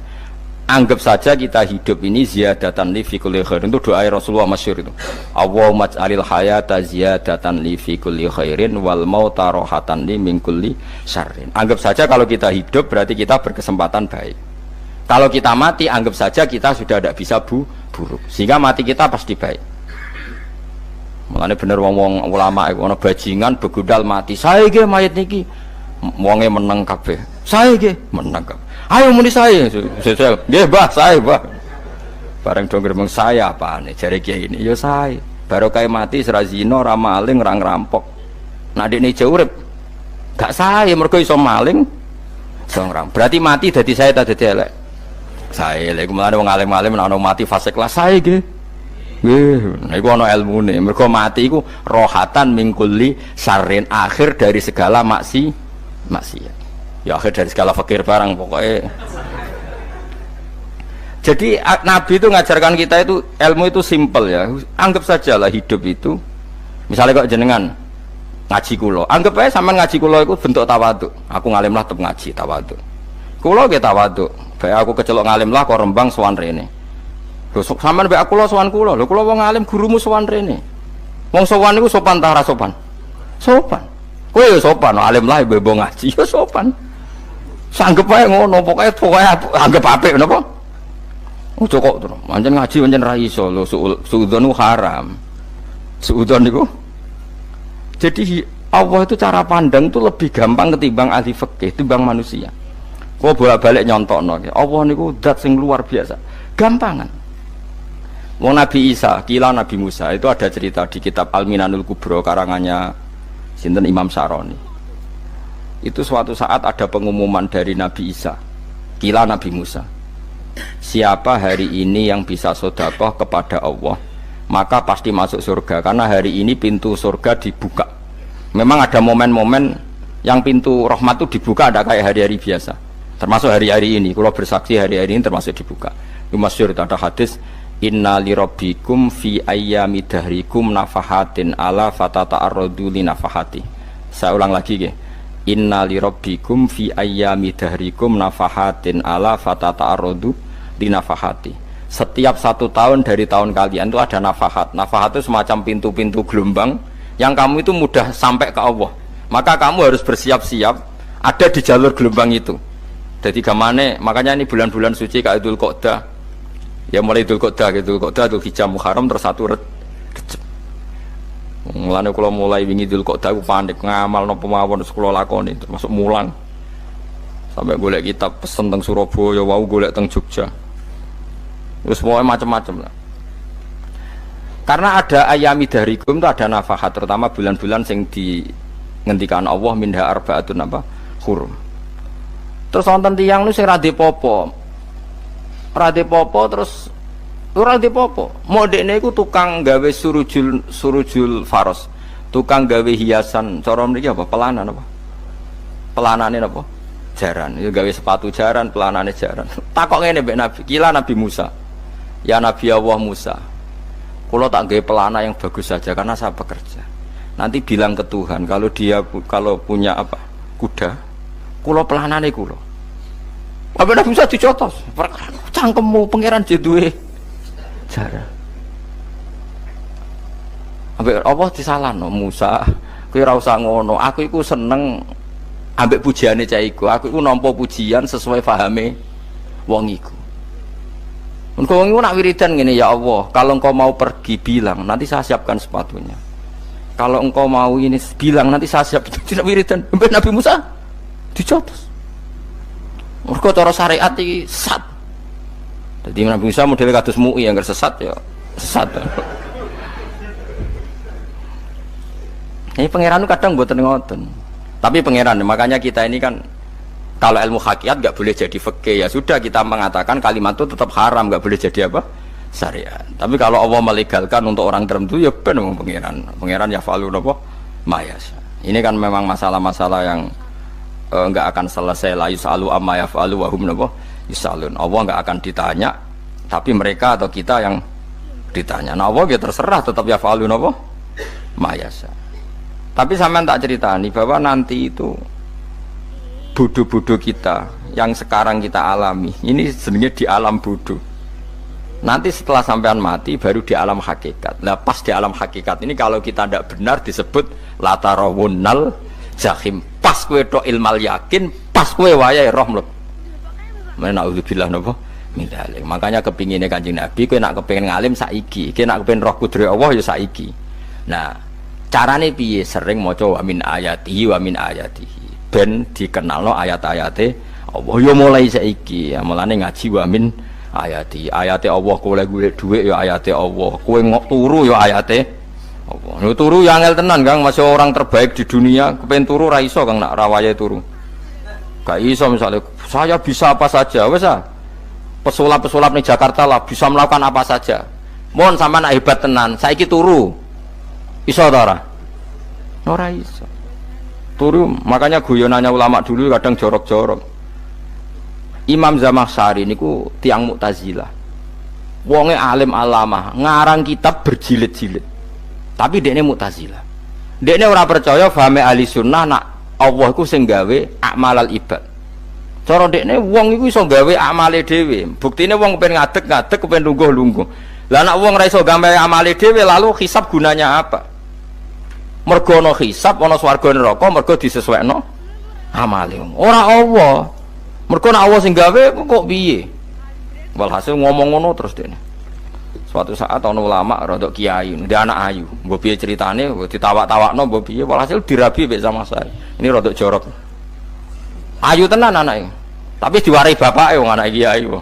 Anggap saja kita hidup ini ziyadatan li fi kulli khairin. Itu doa Rasulullah masyhur itu. Allahumma ij'alil hayata ziyadatan li fi kulli khairin wal mauta rahatan li min kulli syarrin. Anggap saja kalau kita hidup berarti kita berkesempatan baik. Kalau kita mati anggap saja kita sudah tidak bisa buruk. Sehingga mati kita pasti baik. Mulane bener wong-wong ulama iku ana bajingan begudal mati. Saya nggih mayit niki. Wonge meneng kabeh. Saya nggih meneng kabeh. Ayo muni saya. Nggih, Mbah, saya, Mbah. Bareng do gremeng saya apane jare kiai ini. Ya saya. Barokah mati ora zina, ora maling, ora ngerampok. Nek dekne jauh urip gak saya mergo iso maling, iso ngerampok. Berarti mati dadi saya ta dadi elek. Saya lek mulane wong alim-alim nek ana mati fase kelas saya nggih. Nggih, nah iku ana ilmune. Mergo mati iku rohatan mingkuli syarrin, akhir dari segala maksiat. Ya akhir dari segala fakir barang pokoknya. Jadi Nabi itu ngajarkan kita itu ilmu itu simpel ya. Anggap saja lah hidup itu. Misalnya kok jenengan ngaji kulo, anggap aja sampean ngaji kulo itu bentuk tawaduk. Aku ngalim lah tetep ngaji tawaduk. Kulo ge tawaduk. Bae aku kecelok ngalim lah kok rembang sowan rene. Lho sampean mbek aku lo sowan kula. Lho kula wong alim gurumu sowan rene. Wong sowan niku sopan ta ora sopan? Sopan. Kowe ya sopan, alim lah mbok ngaji ya sopan. Sanggep ae ngono, pokoke anggap apik napa? Ojo kok terus. Pancen ngaji pancen ra iso lho, suudzon niku haram. Suudzon niku. Jadi Allah itu cara pandang itu lebih gampang ketimbang ahli fikih, ketimbang manusia. Kok bolak-balik nyontokno. Allah niku zat sing luar biasa. Gampangan. Wong Nabi Isa, kila Nabi Musa itu ada cerita di kitab Al-Minanul Kubro karangannya sinten Imam Saroni. Itu suatu saat ada pengumuman dari Nabi Isa, kila Nabi Musa. Siapa hari ini yang bisa sedekah kepada Allah, maka pasti masuk surga karena hari ini pintu surga dibuka. Memang ada momen-momen yang pintu rahmat itu dibuka, ada kayak hari-hari biasa. Termasuk hari-hari ini, kalau bersaksi hari-hari ini termasuk dibuka. Itu masyhur ada hadis inna li rabbikum fi ayyami dahrikum nafahatin ala fatata'arradu li nafahati. Saya ulang lagi nggih. Inna li rabbikum fi ayyami dahrikum nafahatin ala fatata'arradu li nafahati. Setiap 1 tahun dari tahun kalian itu ada nafahat. Nafahat itu semacam pintu-pintu gelombang yang kamu itu mudah sampai ke Allah. Maka kamu harus bersiap-siap ada di jalur gelombang itu. Jadi gamane, makanya ini bulan-bulan suci kayak Dzul Qa'dah. Ya mulai Dzul Qa'dah, Dzul Hijjah, Muharram terus 1 Rejab. Mulane kula mulai wingi Dzul Qa'dah aku panik ngamal napa mawon kula lakoni termasuk mulang. Sampai golek kitab pesen teng Surabaya, wau golek teng Jogja. Terus pokoknya macam-macam lah. Karena ada ayami dahrikum itu ada nafahat, terutama bulan-bulan sing dinghentikan Allah minha arbaatun apa? Hurum. Terus wonten tiyang nu sing ra dipopo. Ra dipopo terus ora dipopo. Modekne iku tukang gawe surujul faros. Tukang gawe hiasan, cara mriki apa? Pelanan apa? Pelanane apa? Jaran. Ya gawe sepatu jaran, pelanane jaran. Takok ngene mbek Nabi, kila Nabi Musa. Ya Nabi Allah Musa. Kula tak gawe pelana yang bagus saja karena saya bekerja. Nanti bilang ke Tuhan kalau punya apa? Kuda. Kula pelanane kula. Apa Nabi Musa dicotos? Cangkemmu pangeran duwe jaran. Ambek apa disalahno Musa? Kowe ora usah ngono. Aku iku seneng ambek pujiane cah iku. Aku iku nampa pujian sesuai pahame wong iku. Engkau wong iku nak wiridan ngene, ya Allah, kalau engkau mau pergi bilang, nanti saya siapkan sepatunya. Kalau engkau mau ini bilang, nanti saya siap. Tidak wiridan. Ambek Nabi Musa dicotos. Mergo cara syariat iki sesat. Dadi Nabi Musa model kados MUI yang sesat ya sesat. Ini pangeran itu kadang mboten ngoten. Tapi pangeran, makanya kita ini kan kalau ilmu hakikat nggak boleh jadi fikih, ya sudah kita mengatakan kalimat itu tetap haram, nggak boleh jadi apa? Syariat. Tapi kalau Allah melegalkan untuk orang tertentu, ya benar pangeran. Pangeran ya falu napa mayasa. Ini kan memang masalah-masalah yang nggak akan selesai. La yusalu amma yafalu wa hum napa yusalun. Allah nggak akan ditanya, tapi mereka atau kita yang ditanya. Nah Allah ya terserah tetap ya falu napa mayasa. Tapi sampean tak ceritani bahwa nanti itu bodoh-bodoh kita yang sekarang kita alami ini sebenarnya di alam bodoh. Nanti setelah sampean mati baru di alam hakikat. Nah pas di alam hakikat ini kalau kita tidak benar disebut latarawunnal jahim. Pas kue do ilmal yakin, pas kue wayai roh mleb. Menauzubillah napa min dzalik. Makanya kepinginnya Kanjeng Nabi kue nak kepengin ngalim saiki, kue nak kepengin roh kudri Allah ya saiki. Nah carane piye? Sering maca wa min ayatihi wa min ayatihi ben dikenalno ayat-ayate Allah ya mulai saiki ya mulane ngaji wa min ayati ayate Allah kowe golek dhuwit ya ayate Allah kowe turu ya ayate Allah lho turu ya angel tenan Kang masih orang terbaik di dunia kepen turu ra iso Kang nak rawaye turu gak iso misalnya saya bisa apa saja wis ah pesulap-pesulap ning Jakarta lah bisa melakukan apa saja mohon sampean hebat tenan saiki turu iso ta ora iso turu. Makanya guyonannya ulama dulu kadang jorok-jorok. Imam Zamakhsyari niku tiang Mu'tazilah wonge alim alamah ngarang kitab berjilid-jilid tapi dekne Mu'tazilah dekne ora percaya fahame ahli sunnah nak Allah iku sing gawe amalal ibad cara dekne wong iku iso gawe amale dhewe buktine wong kepen ngadeg-ngadeg kepen lungguh-lungguh lah nak wong ora iso gawe amale dhewe lalu hisab gunanya apa? Mergo ana hisab ana swarga neraka mergo disesuaikno amale ora Allah mergo nek Allah sing gawe kok piye walhasil ngomong ngono terus dene suatu saat ana ulama rodok kiai ndek anak ayu mbok piye ceritane ditawak-tawakno mbok piye walhasil dirabi mek sama saya ini rodok jorok ayu tenan anake tapi diwarai bapake wong anak kiai kok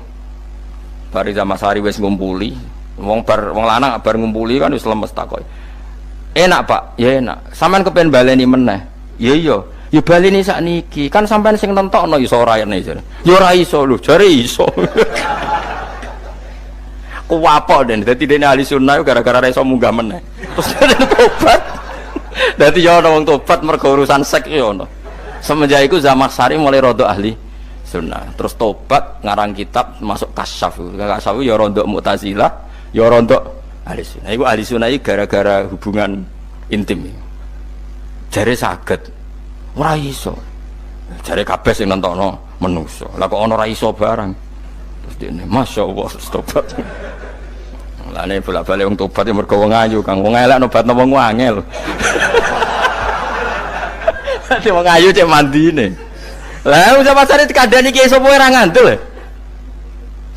bari Zamasari wis ngumpuli wong lanang bar ngumpuli kan wis lemes takoki enak Pak, ya enak. Sampean kepen baleni meneh. Ya iya, ya baleni sakniki. Kan sampean sing nentokno iso ora rene jare. Ya ora iso lho, jare iso. Kuwapok den, dadi dene ahli sunnah gara-gara ora iso munggah meneh. Terus tobat. Dadi ya ana wong tobat mergo urusan seks ya ono. Semenjak iku Zamakhsyari mulai rada ahli sunnah. Terus tobat ngarang kitab masuk kasyaf. Kasyaf ya rada Mu'tazilah, ya rada ahli sunnah. Iku ahli sunnah gara-gara hubungan intim. Jare saged ora iso. Jare kabeh sing nentokno menungso. Lah kok ana ora iso barang. Terus dene masyaallah tobat. Lane bolak-balik wong tobat ya mergo wong ayu Kang. Wong elek nobatno wong angel. Dadi wong ayu cek mandine. Lah wis pasare dikandani ki sapa ora ngandel.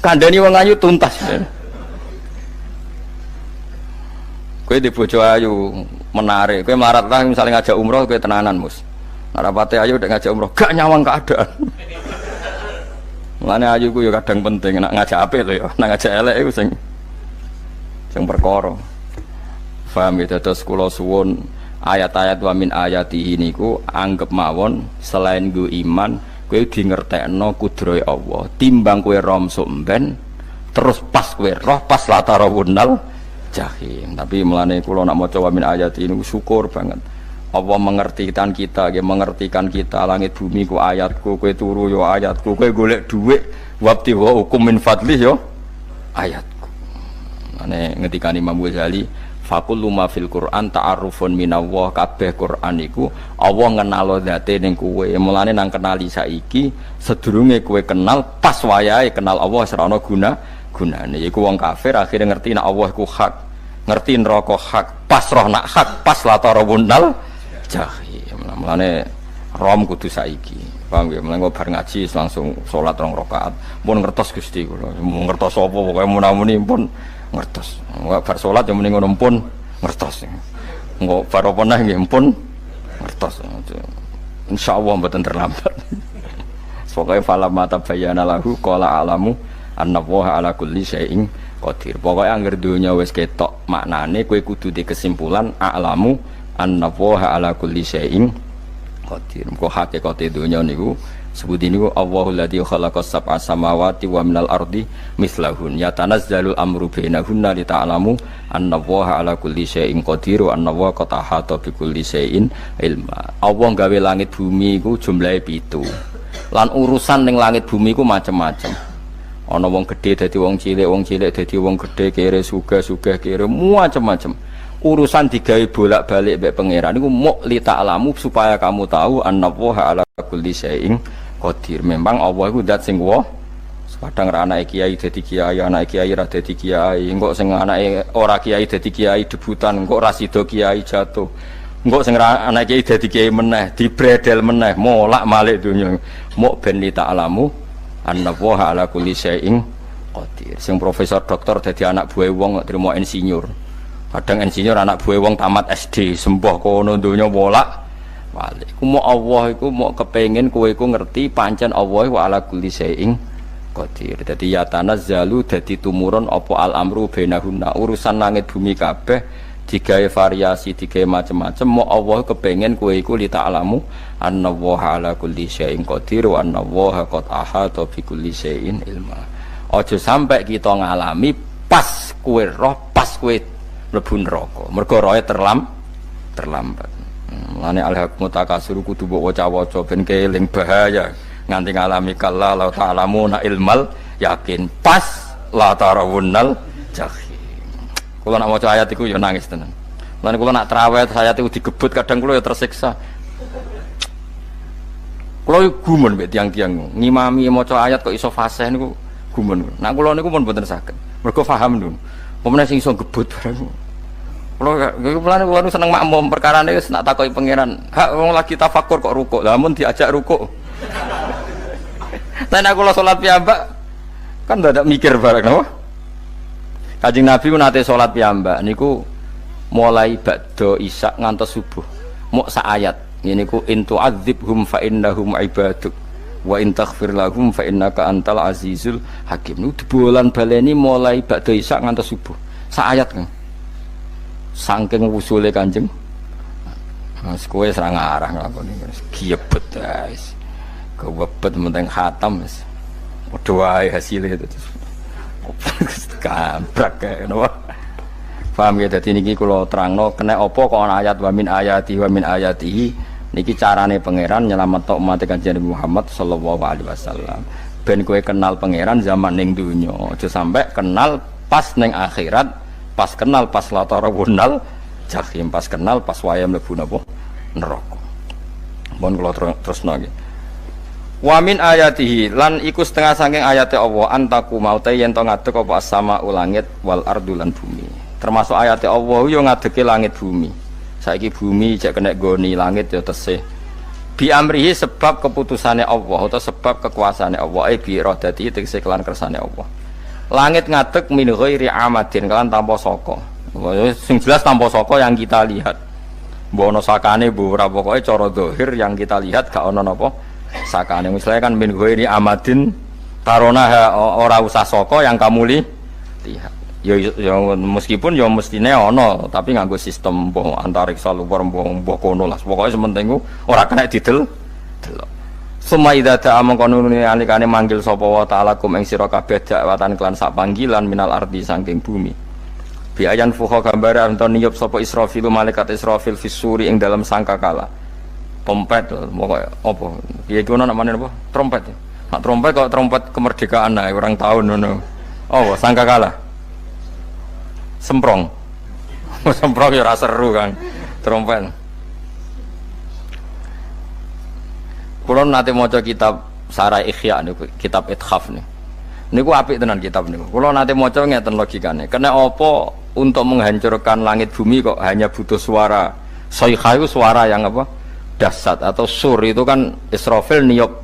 Kandani wong ayu tuntas. Kowe di bojo ayu menarik, kowe melarat lah misalnya ngajak umroh kowe tenanan mus. Narapate ayu udah ngajak umroh gak nyawang keadaan. Mulane ayu ku yo kadang penting nak ngajak apik lho ya, nak ngajak elek iku sing perkara. Paham ya terus kula suwun ayat-ayat wa min ayatihi niku anggap mawon selain nggo iman kowe di ngertekno kudrohe Allah. Timbang kowe romsuk mben terus pas kowe roh pas latarawunnal jahim. Tapi melane kula nak maca wa min ayati ini syukur banget Allah mengertikan kita, mengertikan kita langit bumi ku ayatku, kowe turu yo ayatku, kowe golek dhuwit wabti wa hukum min fadlih yo ayatku. Mane ngendikane Imam Ghazali faqullu ma fil Qur'an ta'arufun minallah kabeh Qur'an iku Allah ngenalo zate ning kowe. Mulane nang kenali saiki sedurunge kowe kenal pas wayahe kenal Allah ora ana gunane. Iku wong kafir akhirnya ngerti nek Allah iku hak, ngerti neraka hak, pas roh nak hak, pas latarawunnal jahim. Mulane rom kudu saiki. Paham ya? Mulane bar ngaji langsung salat 2 rakaat. Pun ngertos Gusti kula. Mau ngertos apa pokoke munamuni pun ngertos. Enggak bar salat yo muni ngono pun ngertos. Engko bar apa neh nggih pun ngertos. Insyaallah mboten terlambat. Pokoke fala mata bayana lahu qala alamu annallaha ala kulli syai'in qadir. Pokoke anggere donya wis ketok maknane kowe kudu di kesimpulan a'lamu annallaha ala kulli syai'in qadir. Kok hakikate donya niku sebut niku Allahul ladzi khalaqas sab'a samawati wa minal ardi mislahun yatanazzalul amru bainahunna li ta'lamu annallaha ala kulli syai'in qadir wa annallaha qad ahata bi kulli syai'in ilma. Allah gawe langit bumi iku jumlahe 7. Lan urusan ning langit bumi iku macam-macam. Ana wong gedhe dadi wong cilik dadi wong gedhe, kere sugih kere macam-macam. Urusan digawe bolak-balik mbek pangeran niku muk li ta'lamu supaya kamu tahu annallaha ala kulli syai'in qadir. Memang Allah iku zat sing kadang ra anake kiai dadi kiai, anake kiai ra dadi kiai, engko sing anake ora kiai dadi kiai debutan, engko ra sida kiai jatuh. Engko sing ra anake kiai dadi kiai meneh, dibredel meneh, molak-malik donya. Muk ben li ta'lamu annallaha ala kulli syai'in qadir. Sing profesor doktor dadi anak buah wong trimo insinyur. Kadang insinyur anak buah wong tamat SD, sembah kono donya molak. Wali, ku mau Allah iku mau kepengen kowe iku ngerti pancen Allah wa ala kulli syai'in qadir. Dadi ya tanazzalu dadi tumurun apa al amru bainahunna. Urusan langit bumi kabeh digawe variasi, digawe macam-macam. Mau Allah kepengen kowe iku li ta'lamu annallaha ala kulli syai'in qadir wa annallaha qad ahata bi kulli syai'in ilma. Aja sampai kita ngalami pas kowe roh, pas kowe mlebu neraka. Mergo roe terlambat. Lane al-haqmu takasur kudu mbok waca-waca ben keling bahaya nganti ngalami kalla la ta'lamuna ilmal yakin pas la tarawunnal jahim. Kula nak maca ayat iku ya nangis tenan. Lan kula nak traweh ayat iku digebut kadang kula ya tersiksa. Kula gumun mbek tiang-tiang ngimami maca ayat kok iso fasih niku gumun. Nak kula niku pun mboten saged. Mergo paham lho. Pemene sing iso gebut bareng. Kula seneng makmum perkarane wis nak takoki pangeran. Hak wong lagi tafakur kok rukuk. Lah mun diajak rukuk. Nek kula salat piyambak kan ndak mikir bareng napa? Kanjeng Nabi ku nate salat piyambak niku mulai ba'da isya ngantos subuh. Mok sak ayat. Niku in tu'adzibhum fa innahum ibaduk wa in taghfir lahum fa innaka antal azizul hakim. Niku dibolan baleni mulai ba'da isya ngantos subuh. Sak ayat kan. Saking usule Kanjeng Mas kowe ora ngarah nglakoni wis giebet guys. Kewebet menting khatam wis. Padha wae hasile terus. Kabrak kae napa. Paham ya dadi niki kula terangno kena apa kok ana ayat wa min ayatihi niki carane pangeran nyelametno umat Kanjeng Muhammad sallallahu alaihi wasallam. Ben kowe kenal pangeran zaman ning donya, aja sampai kenal pas ning akhirat. Pas kenal pas latarawunal jahim, pas kenal pas waya mlebu napa neraka. Mun kula terusno nggih. Wa min ayatihi lan iku setengah saking ayate Allah antaku maute yen to ngadeg apa sama langit wal ardu lan bumi. Termasuk ayate Allah yo ngadege langit bumi. Saiki bumi jek kena goni langit yo tesih. Bi amrihi sebab keputusane Allah atau sebab kekuasaane Allah bi iradati tegese kelan kersane Allah. Langit ngadeg min ghairi amadin kan tanpa saka. Sing jelas tanpa saka yang kita lihat. Mbok ana sakane mbok ora pokoke cara zahir yang kita lihat gak ana napa sakane. Misalnya kan min ghairi amadin tarona ora usah saka yang kamu lihat. Ya meskipun ya mestine ana tapi nganggo sistem mbok antariksa luar mbok kono lah. Pokoke sementing ora kena didel delok. Suma idza ta'a mangkonune alikane manggil sapa wa ta'ala kum ing sira kabeh dakwatan kelan sak panggilan minal ardi saking bumi. Bi ayan fuha gambare anton niyup sapa Israfil malaikat Israfil fisuri ing dalam sangkakala. Trompet pokoke apa? Piye ngono namane apa? Trompet. Nek trompet kok trompet kemerdekaan ae orang tahun ngono. Oh, sangkakala. Semprong. Semprong ya ora seru kan. Trompet. Kulo nate maca kitab Sarai Ikhya niku, kitab Ithaf niku. Niku apik tenan kitab niku. Kulo nate maca ngeten logikane. Kena apa untuk menghancurkan langit bumi kok hanya butuh suara. Sayha itu suara yang apa? Dahsyat atau sur itu kan Israfil niup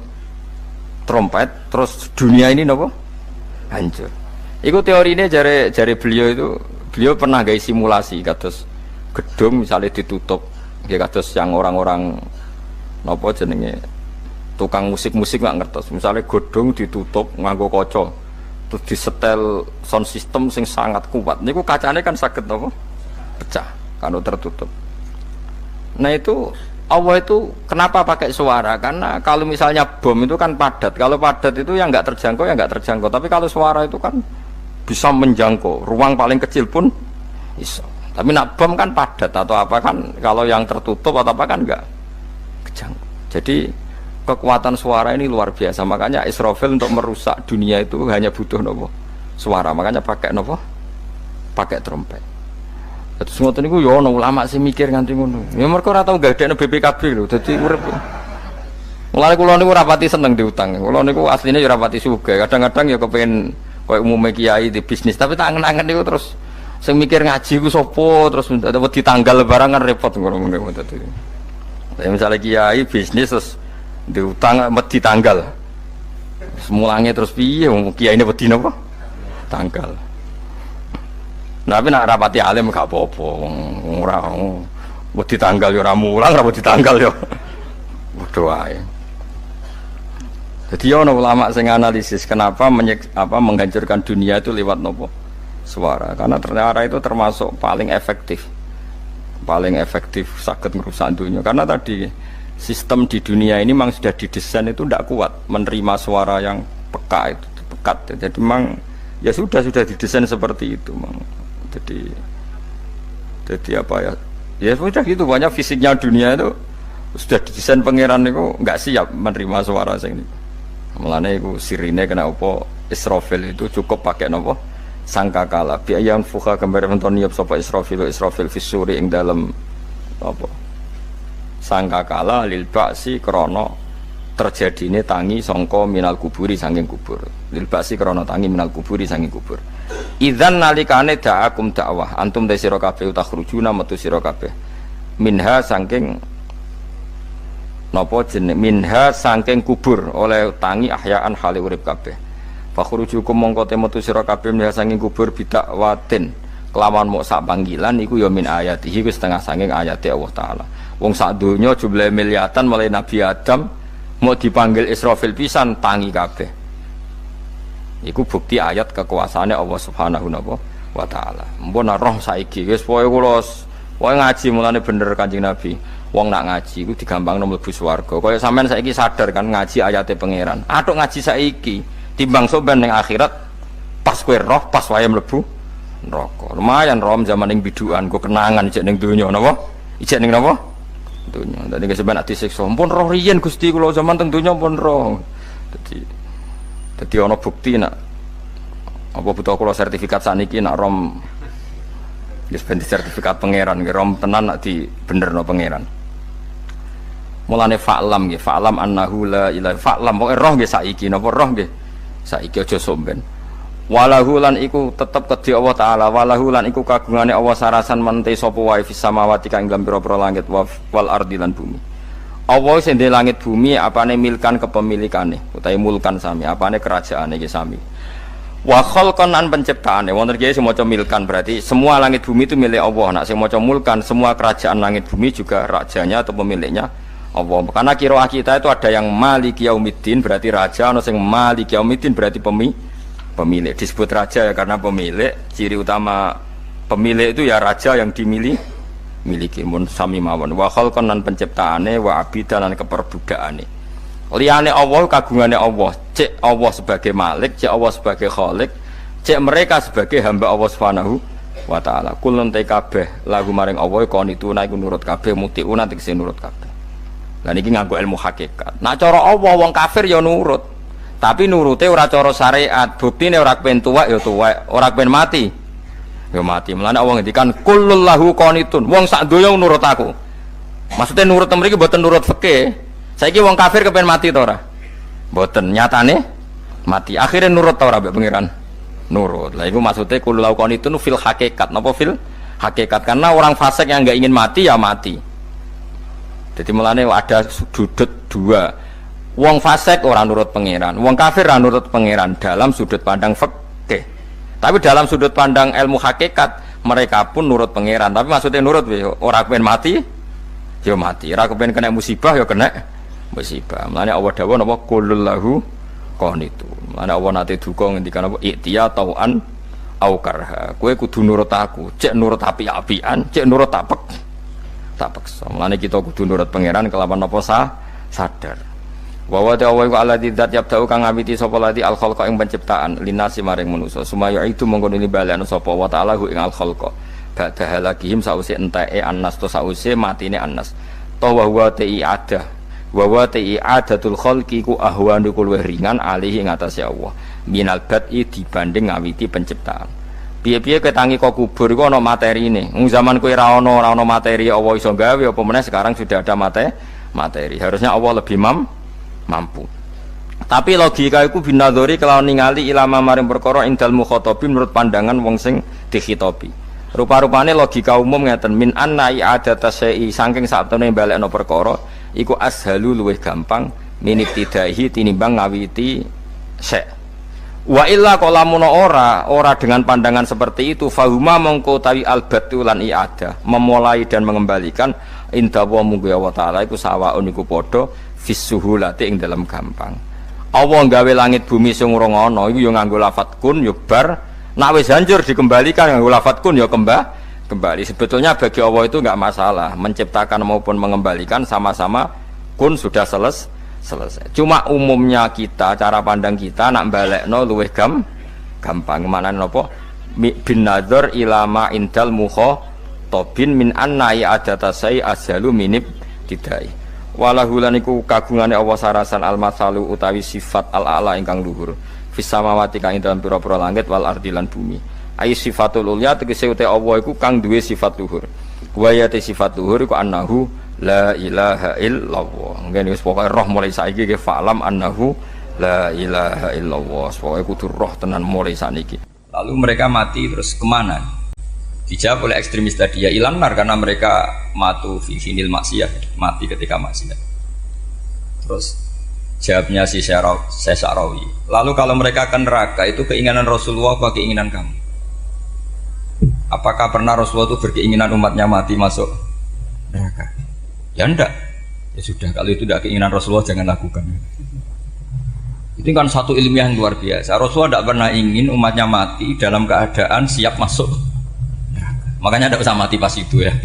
trompet terus dunia ini napa? Hancur. Iku teorine jare beliau pernah gawe simulasi kados gedung misalnya ditutup nggih kados yang orang-orang napa jenenge tukang musik-musik nggak ngertos. Misalnya godong ditutup nganggo kaca, terus disetel sound system sing sangat kuat. Niku kacane kan saged napa? Pecah kalau tertutup. Nah itu Allah itu kenapa pakai suara? Karena kalau misalnya bom itu kan padat. Kalau padat itu yang nggak terjangkau ya nggak terjangkau. Tapi kalau suara itu kan bisa menjangkau. Ruang paling kecil pun bisa. Tapi nak bom kan padat atau apa kan? Kalau yang tertutup atau apa kan nggak kejangkau. Jadi kekuatan suara ini luar biasa. Makanya Israfil untuk merusak dunia itu hanya butuh nopo suara. Makanya pakai nopo? Pakai trompet. Terus ngoten niku ya ana ulama sing mikir nganti ngono. Ya mergo ora tau gagdekno BPKB lho, dadi urip. Mulane kula niku ora pati seneng diutang. Kula niku asline ya ora pati sugih. Kadang-kadang ya kepengin koyo umume kiai di bisnis, tapi tak angen-angen niku terus sing mikir ngaji ku sapa, terus wedi tanggal barang kan repot ngono dadi. Tapi misalnya kiai bisnis terus diutang wedi tanggal. Semulange terus piye wong kiyaine wedi napa? Tanggal. Nah, tapi nak rapati alim gak apa-apa, ora wedi tanggal ya ora mulang, ora wedi tanggal ya. Padha wae. Jadi ana ulama sing analisis kenapa menghancurkan dunia itu lewat nopo? Suara. Karena ternyata itu termasuk paling efektif. Paling efektif saged merusak dunia. Karena tadi sistem di dunia ini memang sudah didesain itu tidak kuat menerima suara yang peka itu, pekat. Jadi memang ya sudah didesain seperti itu, memang. Jadi apa ya? Ya sudah gitu, banyak fisiknya dunia itu sudah didesain pangeran itu nggak siap menerima suara sing ini. Mulane iku sirine kena apa Israfil itu cukup pakai napa sangkakala. Bi ayam fuha gambar nonton niap sapa Israfil fisuri ing dalam apa? Sangkakala lil ba'si krana terjadine tangi sangka minal kuburi saking kubur. Lil ba'si krana tangi minal kuburi saking kubur. Idzan nalikane da'akum dakwah antum ta sira kabeh takhrujuna metu sira kabeh minha saking napa jeneng minha saking kubur oleh tangi ahyaan hale urip kabeh fakhrujukum mongko te metu sira kabeh minha saking kubur bidakwatin kelawan mok sak panggilan iku ya min ayatihi wis setengah saking ayate Allah taala wong sak donya jumlah miliatan mulai Nabi Adam mau dipanggil Israfil pisan tangi kabeh. Iku bukti ayat kekuasaannya Allah Subhanahu wa taala. Mbon roh saiki wis pokoke kula pokoke ngaji mulane bener Kanjeng Nabi. Wong nak ngaji iku digampangno mlebu swarga. Kaya sampean saiki sadar kan ngaji ayate pangeran. Atuk ngaji saiki timbang soban ning akhirat pas kowe roh pas wae mlebu neraka. Lumayan rom zaman ning bidukan go kenangan ijek ning donya napa? Ijek ning napa? Donya. Dadi sampean ati siksa. Mpun roh riyen Gusti kula zaman teng donya pun roh. Jadi ono bukti nak apa butuh kula sertifikat saniki nak rom wis ben sertifikat pangeran rom tenan nak di benerno pangeran. Mulane fa'lam nggih, fa'lam annahu la ilaha fa'lam pokoke roh nggih saiki napa roh nggih. Saiki aja somben. Walahu lan iku tetep kedhi Allah taala, walahu lan iku kagungane Allah sarasan mente sapa wae fis samawati kang ing pira-pira langit wal ardi lan bumi. Allah sing ndek langit bumi apane milkan kepemilikane utawi mulkan sami apane kerajaane iki sami wa khalqan an penciptaane wonten kiye sing maca milkan berarti semua langit bumi itu milik Allah nak sing maca mulkan semua kerajaan langit bumi juga rajanya atau pemiliknya Allah karena qiraah kita itu ada yang maliki yaumiddin berarti raja ana sing maliki yaumiddin berarti pemilik disebut raja ya karena pemilik ciri utama pemilik itu ya raja yang miliki mun sami mawon wa khalqan lan penciptaane wa abidan lan keperbudakane liyane Allah kagungane Allah cek Allah sebagai malik cek Allah sebagai khalik cek mereka sebagai hamba Allah Subhanahu wa taala kulun te kabeh lagu maring Allah konituna iku nurut kabeh mutiuna tegese nurut kabeh lan iki nganggo ilmu hakikat nak cara Allah wong kafir ya nurut tapi nurute ora cara syariat buktine ora kepen tuwek ya tuwek ora kepen mati ya mati. Mulane Allah ngendikan kullul lahu qanitun. Wong sak donya nurut aku. Maksudnya nurut mriki mboten nurut fikih. Saiki wong kafir kepen mati to ora? Mboten, nyatane mati. Akhirnya nurut to ora mbek pangeran? Nurut. Lah iku maksudnya kullul lahu qanitun fil hakikat. Napa fil hakikat? Karena orang fasik yang enggak ingin mati ya mati. Jadi mulane ada sudut dua. Wong fasik ora nurut pangeran, wong kafir ora nurut pangeran dalam sudut pandang fikih. Tapi dalam sudut pandang ilmu hakikat mereka pun nurut pangeran. Tapi maksudnya nurut orang kepen mati, ya mati. Orang kepen kena musibah, ya kena musibah. Mulanya Allah dawuh napa qulul lahu qanitun. Mulanya Allah nate duka ngendikan apa iktiya tau'an au karha. Kowe kudu nurut aku. Cek nurut api-apian, cek nurut tapek. tak peksa. Mulane kita kudu nurut pangeran kelawan apa sadar. Wa wa ta'ala wa alladzi dzat yabda'u kang ngawiti sapa lati al khalqa ing penciptaan linasi maring manusa sumaya itu mongko nuli balekno sapa wa ta'ala ing al khalqa ba'da halakihim sause enteke annas to sause matine annas to wa wa ada wa wa adatul khalqi ku ahwanu kul ringan alihi ing atase Allah minal bad'i dibanding ngawiti penciptaan. Piye-piye ketangi kok kubur iku ana materine. Wong zaman kowe ora ana materi Allah iso gawe apa meneh sekarang sudah ada materi. Harusnya Allah lebih mampu. Tapi logika iku binadzori kelawan ningali ilama maring perkara indal mukhatabin menurut pandangan wong sing dikhitobi. Rupa-rupane logika umum ngeten min anna i'adata syai'i saking satune balekno perkara iku ashalu luwih gampang minibtidaihi tinimbang ngawiti syai'. Wa illa qalamun ora dengan pandangan seperti itu fahuma mongko tawi albatu lan i'adah memulai dan mengembalikan inda wa munggu Allah taala iku sawaun iku padha fisuhulati ing dalam gampang. Allah gawe langit bumi sing urung ana iku ya nganggo lafat kun ya bar nek wis hancur dikembalikan nganggo lafat kun ya kembali. Sebetulnya bagi Allah itu enggak masalah menciptakan maupun mengembalikan sama-sama kun sudah selesai. Cuma umumnya kita cara pandang kita nak balekno luwih gampang manane napa bin nadzar ilama indal mukhatabin min anna i'adata sai ashalu minib tidai walahu lan iku kagungane Allah sarasan al masalu utawi sifat al a'la ingkang luhur fis samawati kang ing dalam pira-pira langit wal ardi lan bumi ai sifatul ulya tegese uta Allah iku kang duwe sifat luhur wa ya sifat luhur iku annahu la ilaha illallah. Ngene wis pokoke roh mulai saiki ke falam annahu la ilaha illallah. Pokoke kudu roh tenan mulai saniki. Lalu mereka mati terus kemana? Dijawab oleh ekstremis tadi ya ilanar karena mereka matu fi finil maksiyah, mati ketika maksiat. Terus jawabnya si Syarawi. Lalu kalau mereka ke neraka itu keinginan Rasulullah apa keinginan kamu? Apakah pernah Rasulullah itu berkeinginan umatnya mati masuk neraka? Ya enggak, ya sudah kalau itu tidak keinginan Rasulullah jangan lakukan. Itu kan satu ilmiah yang luar biasa. Rasulullah tidak pernah ingin umatnya mati dalam keadaan siap masuk. Makanya tidak usah mati pas itu ya.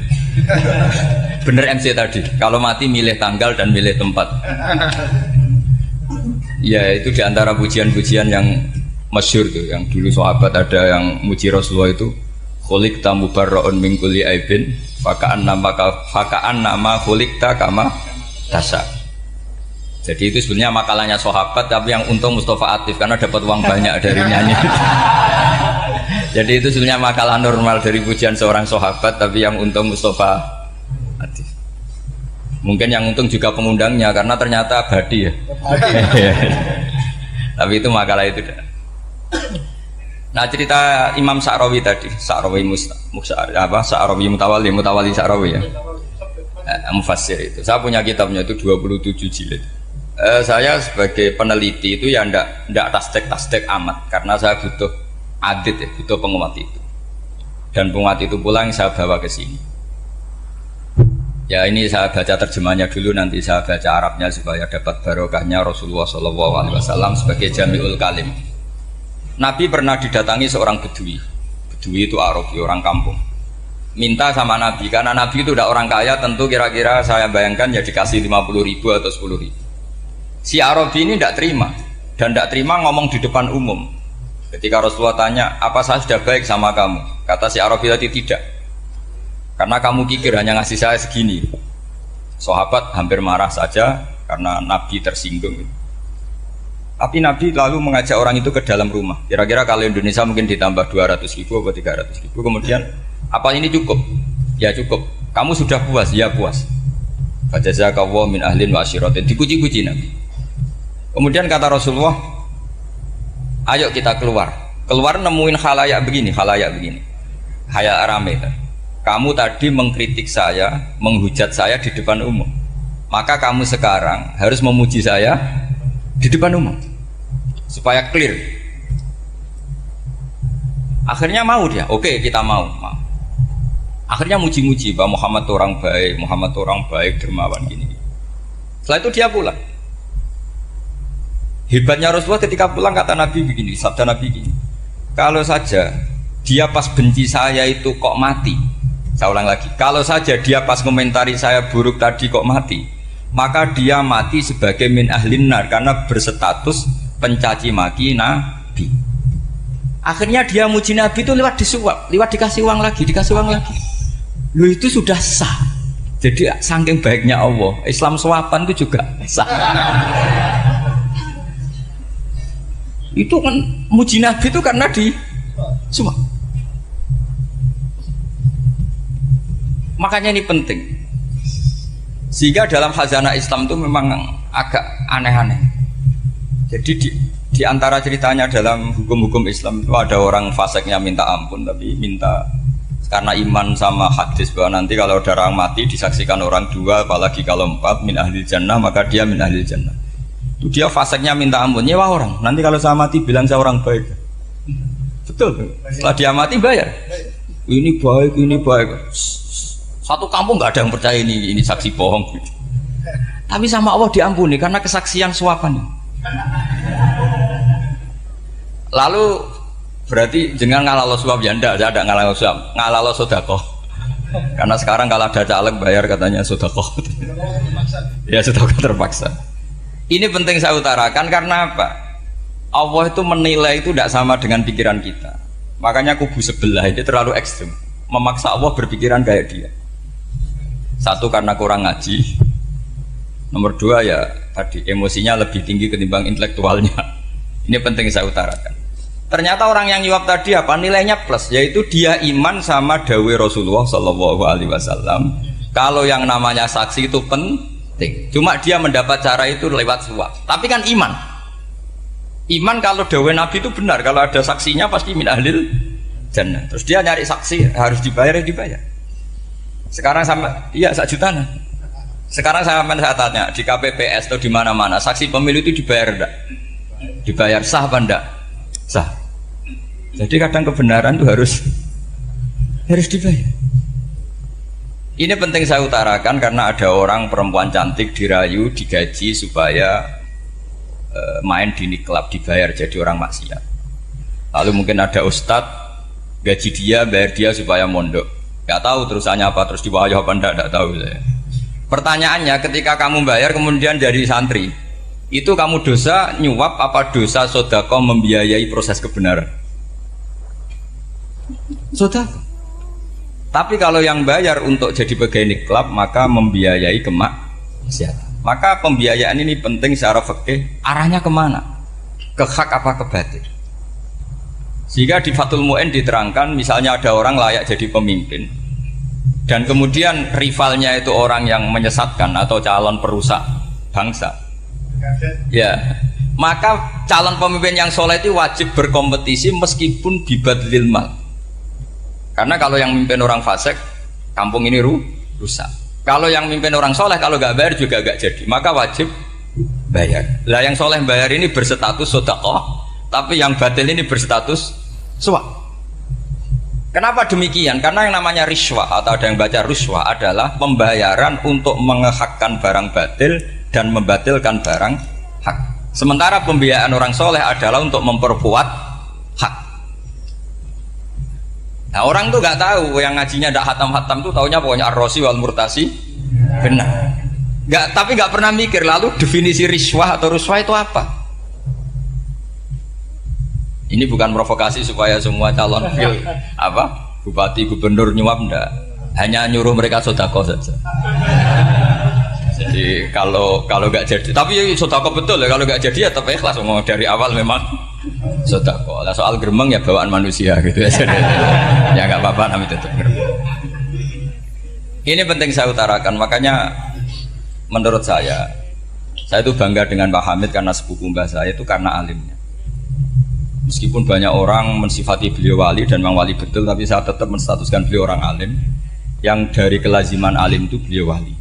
Bener MC tadi, kalau mati milih tanggal dan milih tempat. Ya itu diantara pujian-pujian yang masyhur tuh, yang dulu sahabat ada yang muji Rasulullah itu. Khuliqta mubarra'un min kulli aibin faka'an nama khuliqta kama tasha. Jadi itu sebenarnya makalahnya sahabat tapi yang untung Mustafa Atif karena dapat uang banyak dari nyanyi. Jadi itu sebenarnya makalah normal dari pujian seorang sahabat tapi yang untung Mustafa Atif. Mungkin yang untung juga pengundangnya karena ternyata abadi ya. Tapi itu makalah itu. Nah cerita Imam Syarawi tadi, Syarawi Syarawi Mutawali Syarawi ya, mufassir itu. Saya punya kitabnya itu 27 jilid. Saya sebagai peneliti itu ya ndak tasdek amat karena saya butuh adit ya, butuh penguat itu. Dan penguat itu pula yang saya bawa ke sini. Ya ini saya baca terjemahnya dulu, nanti saya baca Arabnya supaya dapat barokahnya Rasulullah SAW sebagai Jami'ul Kalim. Nabi pernah didatangi seorang bedui. Bedui itu Arabi, orang kampung. Minta sama Nabi, karena Nabi itu udah orang kaya, tentu kira-kira saya bayangkan ya dikasih 50.000 atau 10.000. Si Arabi ini tidak terima, dan tidak terima ngomong di depan umum. Ketika Rasulullah tanya, apa saya sudah baik sama kamu? Kata si Arabi tadi tidak. Karena kamu kikir hanya ngasih saya segini. Sahabat hampir marah saja karena Nabi tersinggung. Tapi Nabi lalu mengajak orang itu ke dalam rumah. Kira-kira kalau Indonesia mungkin ditambah 200.000 atau 300.000. Kemudian, apa ini cukup? Ya cukup. Kamu sudah puas? Ya puas. Fajazakallahu min ahlin wa asyiratin. Dipuji-puji Nabi. Kemudian kata Rasulullah, ayo kita keluar. Keluar nemuin khalayak begini. Khalayak rame. Kamu tadi mengkritik saya, menghujat saya di depan umum. Maka kamu sekarang harus memuji saya di depan umum supaya clear. Akhirnya mau dia, oke kita mau. Akhirnya muji-muji bahwa Muhammad orang baik, dermawan gini. Setelah itu dia pulang. Hebatnya Rasulullah ketika pulang kata Nabi begini, sabda Nabi begini, kalau saja dia pas benci saya itu kok mati, Saya ulang lagi, kalau saja dia pas komentari saya buruk tadi kok mati, maka dia mati sebagai min ahlin nar karena berstatus pencaci maki Nabi. Akhirnya dia muji Nabi itu lewat disuap, lewat dikasih uang lagi. Lu itu sudah sah. Jadi saking baiknya Allah, Islam suapan itu juga sah. Itu kan muji Nabi itu karena di suap. Makanya ini penting. Sehingga dalam khazanah Islam itu memang agak aneh-aneh. Jadi di antara ceritanya dalam hukum-hukum Islam itu ada orang fasiknya minta ampun, tapi minta karena iman sama hadis bahwa nanti kalau ada orang mati disaksikan orang dua, apalagi kalau empat min ahli jannah, maka dia min ahli jannah. Itu dia fasiknya minta ampun, nyewa orang. Nanti kalau saya mati bilang saya orang baik. Betul. Setelah dia mati bayar. Ini baik, ini baik. Satu kampung nggak ada yang percaya ini saksi bohong. Tapi sama Allah diampuni karena kesaksian suapan. Lalu berarti jangan ngalalo suap ya ndak, saya ada ngalalo suap, ngalalo sedekah. Karena sekarang kalau ada caleg bayar katanya sedekah. Ya sedekah terpaksa. Ini penting saya utarakan karena apa? Allah itu menilai itu tidak sama dengan pikiran kita. Makanya kubu sebelah ini terlalu ekstrim, memaksa Allah berpikiran kayak dia. Satu karena kurang ngaji, nomor dua ya tadi emosinya lebih tinggi ketimbang intelektualnya. Ini penting saya utarakan. Ternyata orang yang nyuap tadi apa nilainya plus, yaitu dia iman sama dawe Rasulullah Shallallahu Alaihi Wasallam. Kalau yang namanya saksi itu penting, cuma dia mendapat cara itu lewat suap. Tapi kan iman kalau dawe Nabi itu benar, kalau ada saksinya pasti min ahlil jannah. Terus dia nyari saksi harus dibayar, ya dibayar. Sekarang sama, iya 1 juta nah. Sekarang saya tanya di KPPS atau di mana-mana saksi pemilu itu dibayar enggak? Dibayar sah apa enggak? Sah. Jadi kadang kebenaran itu harus dibayar. Ini penting saya utarakan karena ada orang perempuan cantik dirayu, digaji supaya main di klub, dibayar jadi orang maksiat. Lalu mungkin ada ustadz gaji dia, bayar dia supaya mondok. Gak tahu terusannya apa, terus diwayah apa enggak tahu saya. Pertanyaannya ketika kamu bayar kemudian jadi santri, itu kamu dosa nyuap apa dosa sodako membiayai proses kebenaran? Sodako. Tapi kalau yang bayar untuk jadi pegawai klub maka membiayai kemaksiatan. Maka pembiayaan ini penting secara fikih, arahnya kemana? Ke hak apa ke batil? Sehingga di Fathul Mu'in diterangkan misalnya ada orang layak jadi pemimpin dan kemudian rivalnya itu orang yang menyesatkan atau calon perusak bangsa, ya maka calon pemimpin yang soleh itu wajib berkompetisi meskipun bibadlil mal. Karena kalau yang memimpin orang fasik, kampung ini rusak. Kalau yang memimpin orang soleh kalau nggak bayar juga nggak jadi, maka wajib bayar. Lah yang soleh bayar ini berstatus sedekah, tapi yang batil ini berstatus suap. Kenapa demikian? Karena yang namanya riswah atau ada yang baca ruswah adalah pembayaran untuk mengehakkan barang batil dan membatilkan barang hak. Sementara pembiayaan orang soleh adalah untuk memperkuat hak. Nah orang tuh nggak tahu, yang ngajinya tidak hatam-hatam tuh taunya pokoknya ar-rosi wal murtasi benar. Tapi nggak pernah mikir lalu definisi riswah atau ruswah itu apa? Ini bukan provokasi supaya semua calon bupati gubernur nyuap enggak, hanya nyuruh mereka sodako saja. Jadi kalau nggak jadi, tapi sodako betul ya, kalau nggak jadi ya tetap ikhlas, ngomong dari awal memang sodako. Nah, soal geremeng ya bawaan manusia gitu ya. Ya nggak apa-apa, namanya tetap geremeng. Ini penting saya utarakan, makanya menurut saya itu bangga dengan Pak Hamid karena sepupu mbah saya itu karena alimnya. Meskipun banyak orang mensifati beliau wali dan memang wali betul, tapi saya tetap menstatuskan beliau orang alim yang dari kelaziman alim itu beliau wali.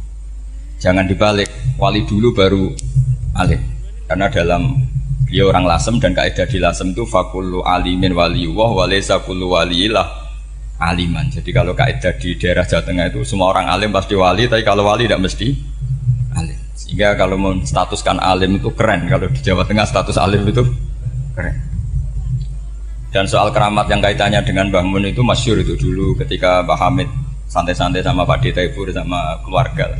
Jangan dibalik, wali dulu baru alim. Karena dalam beliau orang Lasem dan kaidah di Lasem itu fakullu alimin waliyullah walaysa kullu waliyillah aliman. Jadi kalau kaidah di daerah Jawa Tengah itu semua orang alim pasti wali, tapi kalau wali tidak mesti alim. Sehingga kalau menstatuskan alim itu keren, kalau di Jawa Tengah status alim itu keren. Dan soal keramat yang kaitannya dengan Mbah Mun itu masyhur itu dulu ketika Mbah Hamid santai-santai sama Pak Taifur sama keluarga.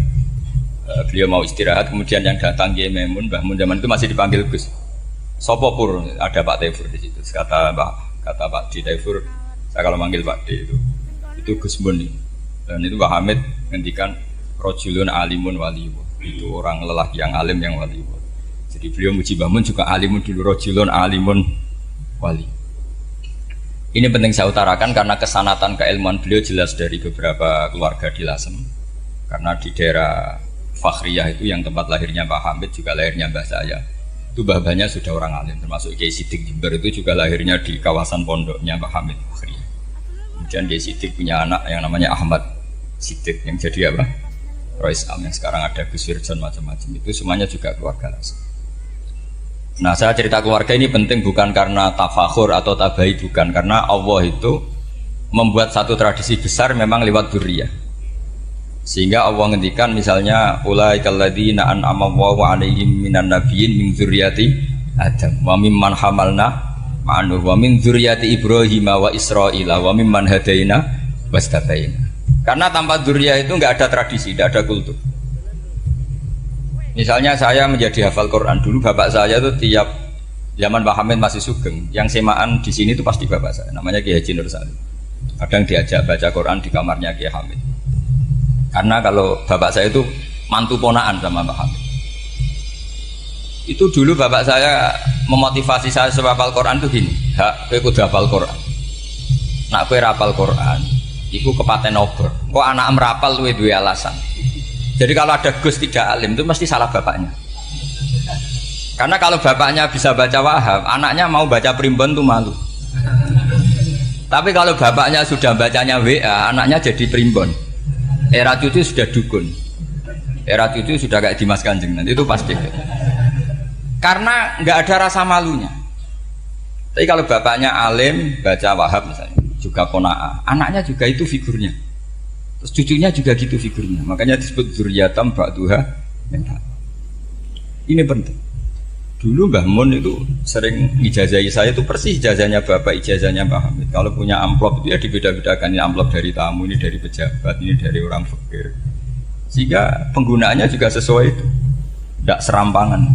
Beliau mau istirahat, kemudian yang datang Kiai Maimun, Mbah Mun zaman itu masih dipanggil Gus. Sopo Pur, ada Pak Taifur di situ. Kata Pak Taifur, saya kalau manggil Pak D itu Gus Mun. Dan itu Mbah Hamid ngendikan rojulun alimun waliyu. Itu orang lelaki yang alim yang wali. Jadi beliau muji Mbah Mun juga alimun dulu, rojulun alimun wali. Ini penting saya utarakan karena kesanatan keilmuan beliau jelas dari beberapa keluarga di Lasem. Karena di daerah Fakhriyah itu yang tempat lahirnya Pak Hamid juga lahirnya mbah saya. Itu mbah-mbahnya sudah orang alim, termasuk Kiai Sidik Jember itu juga lahirnya di kawasan pondoknya Pak Hamid Fakhriyah. Kemudian Kiai Sidik punya anak yang namanya Ahmad Sidik yang jadi apa? Rois Am yang sekarang ada Gus Wirjon macam-macam itu semuanya juga keluarga Lasem. Nah saya cerita keluarga ini penting bukan karena tafakhur atau tabai, bukan, karena Allah itu membuat satu tradisi besar memang lewat dzurriyyah. Sehingga Allah ngendikan misalnya ulaikal ladzina an'ama Allahu 'alaihim minan nabiyyin min dzurriyyati Adam wa mimman hamalna ma'anuh wa min dzurriyyati Ibrahim wa Israila wa mimman hadaina wastabaina. Karena tanpa dzurriyyah itu enggak ada tradisi, enggak ada kultur. Misalnya saya menjadi hafal Quran dulu, bapak saya itu tiap zaman Pak Hamid masih sugeng, yang semaan di sini itu pasti bapak saya, namanya Kiai Haji Nur Salim. Kadang diajak baca Quran di kamarnya Kiai Hamid. Karena kalau bapak saya itu mantu ponaan sama Pak Hamid. Itu dulu bapak saya memotivasi saya supaya hafal Quran itu gini, hak kowe kudu hafal Quran. Nak kowe hafal Quran, iku kepaten obor. Kok anak merapal luwe duwe alasan. Jadi kalau ada Gus tidak alim itu mesti salah bapaknya. Karena kalau bapaknya bisa baca Wahab, anaknya mau baca primbon itu malu. Tapi kalau bapaknya sudah bacanya WA, anaknya jadi primbon. Era cucu sudah dukun. Era cucu sudah kayak Dimas Kanjeng, nanti itu pasti. Karena nggak ada rasa malunya. Tapi kalau bapaknya alim, baca Wahab misalnya, juga qanaah, anaknya juga itu figurnya. Terus cucunya juga gitu figurnya, makanya disebut dzurriyyatam ba'duha min ba'd. Ini penting. Dulu Mbah Mun itu sering ijazahi saya itu persis ijazahnya bapak, ijazahnya Mbah Hamid. Kalau punya amplop itu ya dibeda-bedakan, ini amplop dari tamu, ini dari pejabat, ini dari orang fakir. Sehingga penggunaannya juga sesuai itu, tidak serampangan.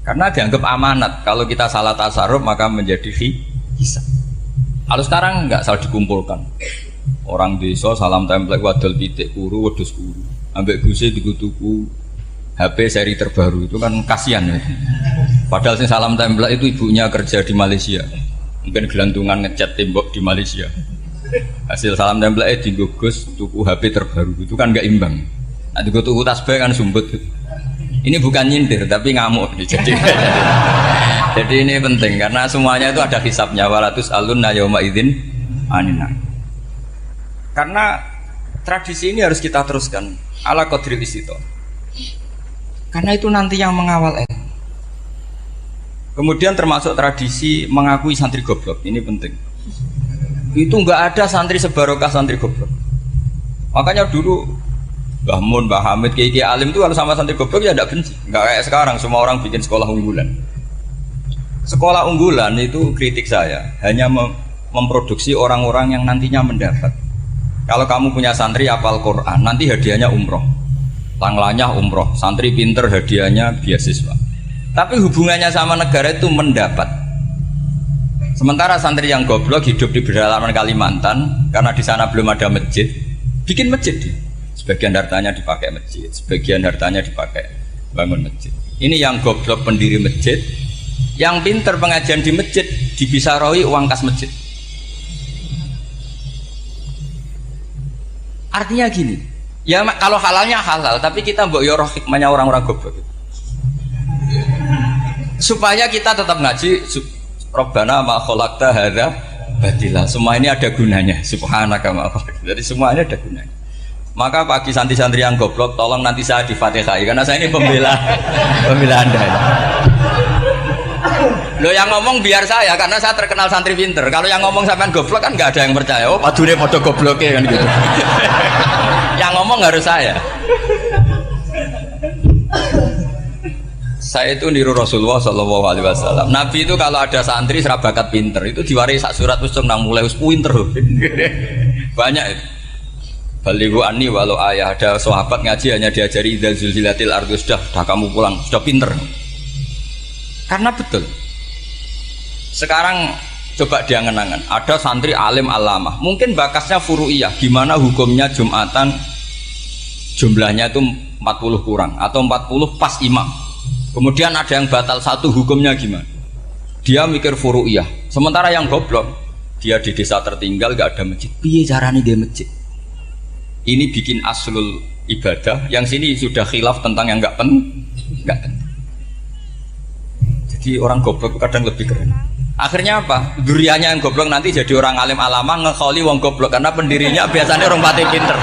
Karena dianggap amanat. Kalau kita salah tasarruf maka menjadi hisab. Kalau sekarang enggak, salah dikumpulkan. Orang desa salam template wadol pitik kuru wedhus kuru ambek guse tuku HP seri terbaru itu kan kasihan ya. Padahal sing salam template itu ibunya kerja di Malaysia, mungkin gelantungan ngecat tembok di Malaysia. Hasil salam template digugus tuku HP terbaru itu kan nggak imbang. Nanti gue tuku tasbih kan sumbut. Ini bukan nyindir tapi ngamuk. Jadi ini penting karena semuanya itu ada hisabnya. Walatus alunna yauma idzin anina. Karena tradisi ini harus kita teruskan ala qadril istito. Karena itu nanti yang mengawal ilmu. Kemudian termasuk tradisi mengakui santri goblok, ini penting. Itu enggak ada santri sebarokah santri goblok. Makanya dulu Mbah Mun, Mbah Hamid, Kiai alim itu kalau sama santri goblok ya tidak benci. Enggak kayak sekarang semua orang bikin sekolah unggulan. Sekolah unggulan itu kritik saya hanya memproduksi orang-orang yang nantinya mendapat. Kalau kamu punya santri hafal Quran, nanti hadiahnya umroh, langlanya umroh, santri pinter hadiahnya beasiswa. Tapi hubungannya sama negara itu mendapat. Sementara santri yang goblok hidup di pedalaman Kalimantan, karena di sana belum ada masjid, bikin masjid. Sebagian hartanya dipakai masjid, sebagian hartanya dipakai bangun masjid. Ini yang goblok pendiri masjid, yang pinter pengajian di masjid dibisaroi uang kas masjid. Artinya gini, ya kalau halalnya halal, tapi kita mbok yoroh hikmahnya orang-orang goblok. Supaya kita tetap ngaji, Rabbana ma khalaqta hadza batila. Semua ini ada gunanya. Subhanaka ma khalaqta. Jadi semuanya ada gunanya. Maka bagi santri-santri yang goblok, tolong nanti saya di Fatihai karena saya ini pembela Anda. Lo yang ngomong biar saya, karena saya terkenal santri pinter. Kalau yang ngomong sampean goblok kan nggak ada yang percaya. Oh, padune padha gobloknya kan gitu. Yang ngomong harus saya. Saya itu niru Rasulullah Shallallahu Alaihi Wasallam. Nabi itu kalau ada santri serabakat pinter itu diwaris sak surat usung nang mulai pinter. Banyak itu. Balighu anni walau ayah. Ada sahabat ngaji hanya diajari idzal zulzilatil ardu, sudah kamu pulang, sudah pinter. Karena betul. Sekarang coba diangen-angen, ada santri alim alamah, mungkin bakasnya furu'iyah, gimana hukumnya Jumatan jumlahnya itu 40 kurang atau 40 pas imam. Kemudian ada yang batal satu, hukumnya gimana? Dia mikir furu'iyah. Sementara yang goblok, dia di desa tertinggal gak ada masjid. Piye caranya dia masjid? Ini bikin aslul ibadah, yang sini sudah khilaf tentang yang gak penting. Jadi orang goblok kadang lebih keren. Akhirnya apa? Duriannya yang goblok nanti jadi orang alim alama ngekholi wong goblok, karena pendirinya biasanya orang pati pinter.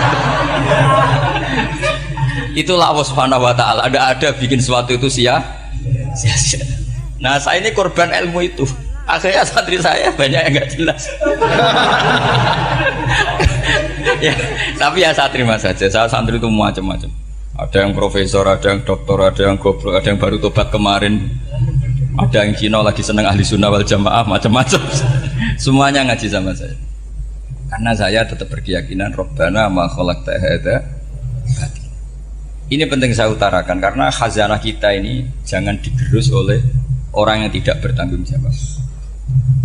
Itulah Allah Subhanahu wa ta'ala. Ada bikin sesuatu itu sia-sia. Nah, saya ini korban ilmu itu. Akhirnya santri saya banyak yang nggak jelas. Ya, tapi ya saya terima saja. Saya santri itu macam-macam. Ada yang profesor, ada yang doktor, ada yang goblok, ada yang baru tobat kemarin, ada yang Cina lagi seneng ahli sunnah wal jamaah, macam-macam. Semuanya ngaji sama saya. Karena saya tetap berkeyakinan Rabbana ma khalaqta hadza. Ini penting saya utarakan karena khazanah kita ini jangan digerus oleh orang yang tidak bertanggung jawab.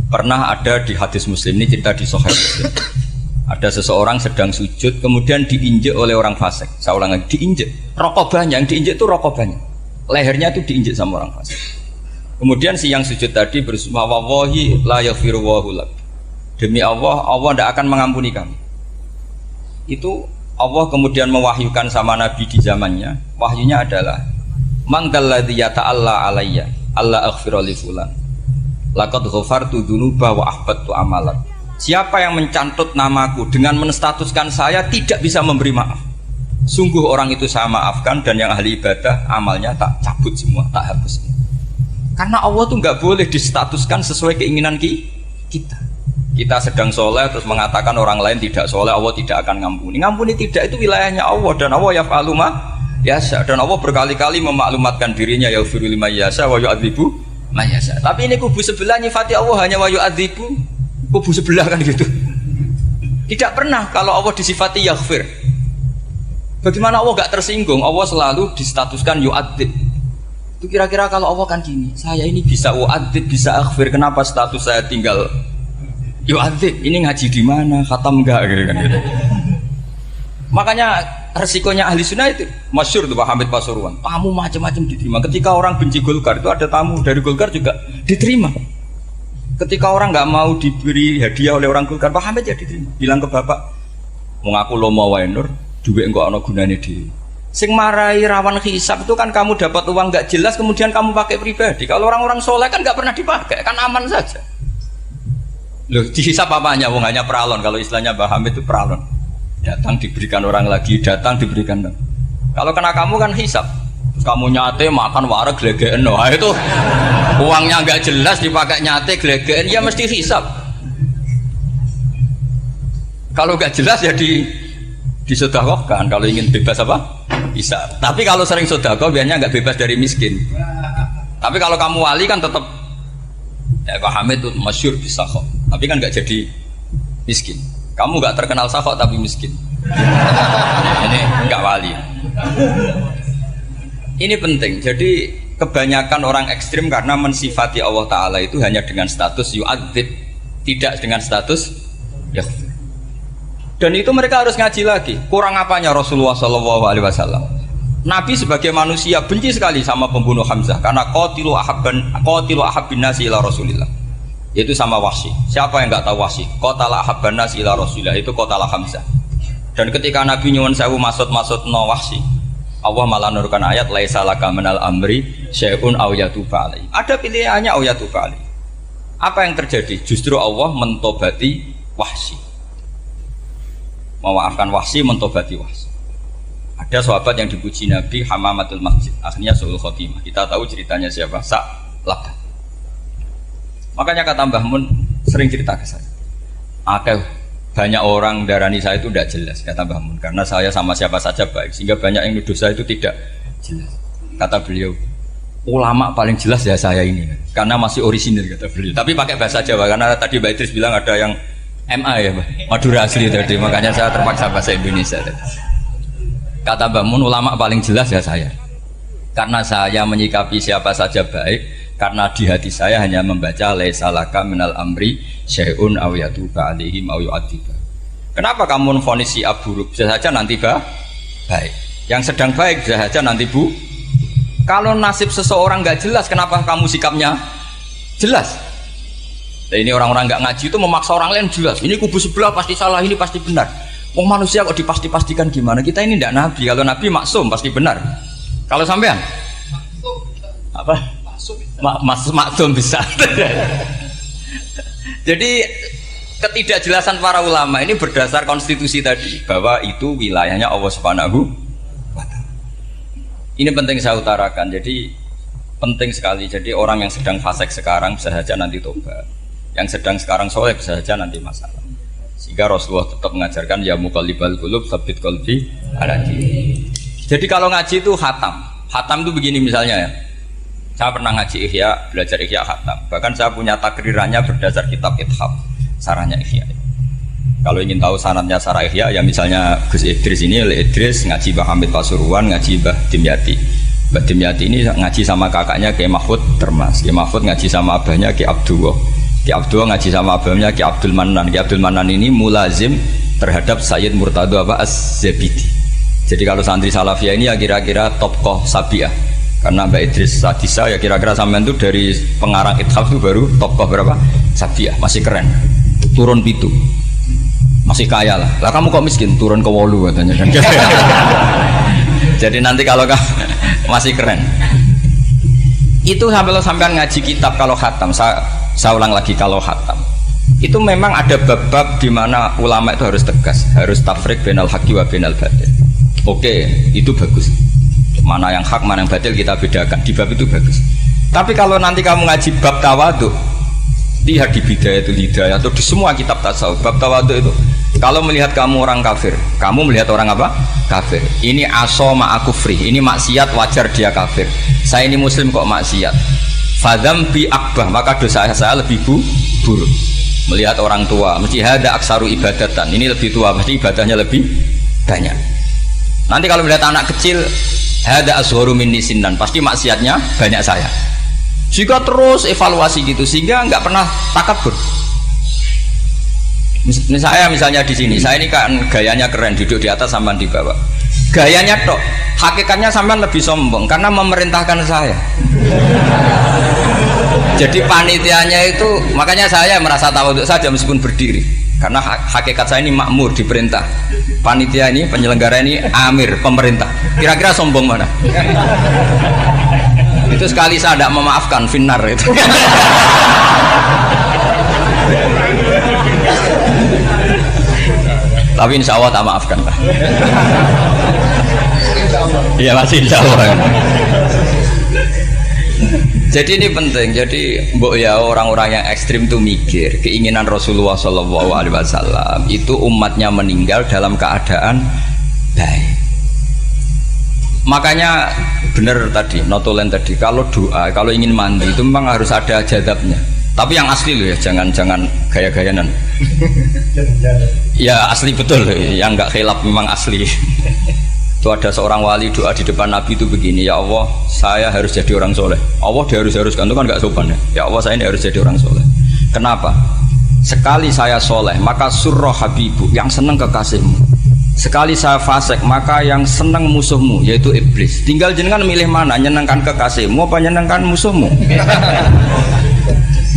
Pernah ada di hadis Muslim, ini cerita di Sahih Muslim. Ada seseorang sedang sujud kemudian diinjek oleh orang fasik. Saya ulang lagi, diinjek. Rokobahnya, yang diinjek itu rokobahnya. Lehernya itu diinjek sama orang fasik. Kemudian si yang sujud tadi bersumpah wallahi la yaghfiru wallahu lak. Demi Allah, Allah tidak akan mengampuni kamu. Itu Allah kemudian mewahyukan sama Nabi di zamannya. Wahyunya adalah man dalladzi yata'alla alayya alla aghfira li fulan laqad ghafartu dzunuba wa ahbattu amalan. Siapa yang mencantut namaku dengan menstatuskan saya tidak bisa memberi maaf, sungguh orang itu saya maafkan, dan yang ahli ibadah amalnya tak cabut semua, tak hapus. Karena Allah tuh nggak boleh distatuskan sesuai keinginan kita. Kita sedang soleh terus mengatakan orang lain tidak soleh, Allah tidak akan ngampuni. Ngampuni tidak, itu wilayahnya Allah, dan Allah yaf'alu ma yasha, dan Allah berkali-kali memaklumatkan dirinya yaghfiru liman yasha wa yu'adzibu man yasha. Tapi ini kubu sebelah nyifati Allah hanya wa yu'adzibu, kubu sebelah kan gitu. Tidak pernah kalau Allah disifati yaghfir. Bagaimana Allah gak tersinggung? Allah selalu distatuskan yu'adzib. Itu kira-kira kalau Allah kan gini, saya ini bisa u'adzib, bisa aghfir, kenapa status saya tinggal yu'adzib? Ini ngaji di mana? Khatam enggak gitu kan gitu. Makanya resikonya ahli sunnah itu masyhur tuh Pak Hamid Pasuruan. Tamu macam-macam diterima. Ketika orang benci Golkar itu ada tamu dari Golkar juga diterima. Ketika orang nggak mau diberi hadiah oleh orang Golkar, Pak Hamid ya diterima. Bilang ke bapak, mau ngaku lo mau wae nur, duit enggak ono gunane dhewe. Sing marai rawan hisab itu kan kamu dapat uang nggak jelas kemudian kamu pakai pribadi. Kalau orang-orang soleh kan nggak pernah dipakai, kan aman saja. Loh, dihisab apanya? Wong hanya peralon. Kalau istilahnya Mbah Hamid itu peralon. Datang diberikan orang lagi, datang diberikan. Kalau kena kamu kan hisab. Terus kamu nyate makan wareg glegeken. Nah, itu uangnya nggak jelas dipakai nyate glegeken, ya mesti hisab. Kalau nggak jelas ya disedekahkan. Kalau ingin bebas apa? Bisa. Tapi kalau sering sedekah biasanya nggak bebas dari miskin. Tapi kalau kamu wali kan tetap ya Pak Hamid itu masyhur bisa kok. Tapi kan nggak jadi miskin. Kamu nggak terkenal sakok tapi miskin. Ini nggak wali. Ini penting. Jadi kebanyakan orang ekstrim karena mensifati Allah Taala itu hanya dengan status yu'adzib, tidak dengan status yaghfir. Dan itu mereka harus ngaji lagi. Kurang apanya Rasulullah SAW? Nabi sebagai manusia benci sekali sama pembunuh Hamzah karena qatilu ahabbin nasi ila Rasulillah. Itu sama Wahsy. Siapa yang nggak tahu Wahsy? Qatala ahabban nasi ila Rasulillah, itu qatala Hamzah. Dan ketika Nabi nyuwun sewu maksud no Wahsy, Allah malah nurkan ayat laisa laka minal amri syai'un aw yatuba alaihi. Ada pilihannya aw yatuba alaihi. Apa yang terjadi? Justru Allah mentobati Wahsy. Memaafkan Wahsy, mentobati Wahsy. Ada sahabat yang dipuji Nabi Hamamatul Masjid, akhirnya su'ul khotimah. Kita tahu ceritanya siapa? Sa'labah. Makanya kata Mbah Mun sering cerita ke saya. Banyak orang darani saya itu tidak jelas, kata Mbah Mun, karena saya sama siapa saja baik, sehingga banyak yang nuduh saya itu tidak jelas. Kata beliau, ulama paling jelas ya saya ini, karena masih orisinil, kata beliau. Tapi pakai bahasa Jawa, karena tadi Mbak Idris bilang ada yang MA ya Mbak, Madura asli tadi, makanya saya terpaksa bahasa Indonesia tadi. Kata Mbak Mun, ulama paling jelas ya saya, karena saya menyikapi siapa saja baik, karena di hati saya hanya membaca laisa laka minal amri syai'un aw yatuba alaihim aw yu'adziba. Kenapa kamu vonis si buruk? Bisa saja nanti baik, yang sedang baik bisa saja nanti bu. Kalau nasib seseorang nggak jelas, kenapa kamu sikapnya jelas? Nah, ini orang-orang nggak ngaji itu memaksa orang lain jelas. Ini kubu sebelah pasti salah, ini pasti benar. Wong manusia kok dipasti-pastikan gimana? Kita ini tidak nabi. Kalau nabi maksum pasti benar. Kalau sampean apa? Maksum bisa. Jadi ketidakjelasan para ulama ini berdasar konstitusi tadi bahwa itu wilayahnya Allah Subhanahu wa Ta'ala. Ini penting saya utarakan. Jadi penting sekali. Jadi orang yang sedang fasik sekarang bisa saja nanti tobat. Yang sedang sekarang soleh bisa saja nanti masalah. Sehingga Rasulullah tetap mengajarkan ya muqallibal qulub tsabbit qalbi ala dinik. Jadi kalau ngaji itu khatam. Khatam itu begini misalnya ya. Saya pernah ngaji Ihya, belajar Ihya khatam. Bahkan saya punya takrirannya berdasar kitab Ithaf, sarahnya Ihya. Kalau ingin tahu sanadnya sarah Ihya, ya misalnya Gus Idris ini, Idris ngaji Mbah Hamid Pasuruan, ngaji Mbah Dimyati. Mbah Dimyati ini ngaji sama kakaknya Kiai Mahfud Termas. Kiai Mahfud ngaji sama abahnya Kiai Abdullah. Kiai Abdullah ngaji sama abahnya Kiai Abdul Manan. Kiai Abdul Manan ini mulazim terhadap Sayyid Murtado Az-Zabidi. Jadi kalau santri Salafiyah ini ya kira-kira tokoh Sabiah. Karena Mbak Idris Sadisa ya kira-kira sampean itu dari pengarang Ithaf itu baru tokoh berapa? Sabiah, masih keren. Turun pitu. Masih kaya lah. Lah kamu kok miskin? Turun ke 8 katanya kan. Jadi nanti kalau masih keren. Itu sampean ngaji kitab kalau khatam, saya ulang lagi kalau khatam. Itu memang ada bab-bab di mana ulama itu harus tegas, harus tafriq bainal haqqi wa bainal batil. Oke, itu bagus. Mana yang hak, mana yang batil kita bedakan. Di bab itu bagus. Tapi kalau nanti kamu ngaji bab tawadhu, lihat di Bidayatul Hidayah atau di semua kitab tasawuf, bab tawadhu itu kalau melihat kamu orang kafir, kamu melihat orang apa? Kafir. Ini aso ma'akufri, ini maksiat wajar dia kafir. Saya ini muslim kok maksiat. Fadam bi akbah, maka dosa saya lebih buruk. Melihat orang tua, mesti hada aksaru ibadatan. Ini lebih tua, pasti ibadahnya lebih banyak. Nanti kalau melihat anak kecil, hada asgharu minni sinnan, pasti maksiatnya banyak saya. Jika terus evaluasi gitu, sehingga nggak pernah takabur. Saya misalnya di sini, saya ini kan gayanya keren, duduk di atas sampai di bawah. Gayanya tok, hakikatnya sampai lebih sombong karena memerintahkan saya. Jadi panitianya itu, makanya saya merasa tawadhu saja meskipun berdiri. Karena hakikat saya ini makmur, diperintah. Panitia ini, penyelenggara ini amir, pemerintah. Kira-kira sombong mana? Itu sekali saya tidak memaafkan, finnar itu. Tapi insya Allah tak maafkan lah. Iya masih insya Allah. Jadi ini penting. Jadi mbok ya orang-orang yang ekstrim itu mikir keinginan Rasulullah SAW itu umatnya meninggal dalam keadaan baik. Makanya benar tadi, notulen tadi, kalau doa, kalau ingin mandi itu memang harus ada jadabnya. Tapi yang asli loh ya, jangan gaya-gayanan. Ya asli betul, yang nggak khilaf memang asli. Itu ada seorang wali doa di depan Nabi itu begini, ya Allah, saya harus jadi orang soleh. Allah diharuskan itu kan nggak sopan ya. Ya Allah, saya ini harus jadi orang soleh. Kenapa? Sekali saya soleh, maka surroh habibu, yang seneng kekasihmu. Sekali saya fasik, maka yang seneng musuhmu, yaitu iblis. Tinggal jenengan milih mana, nyenengkan kekasihmu apa nyenengkan musuhmu.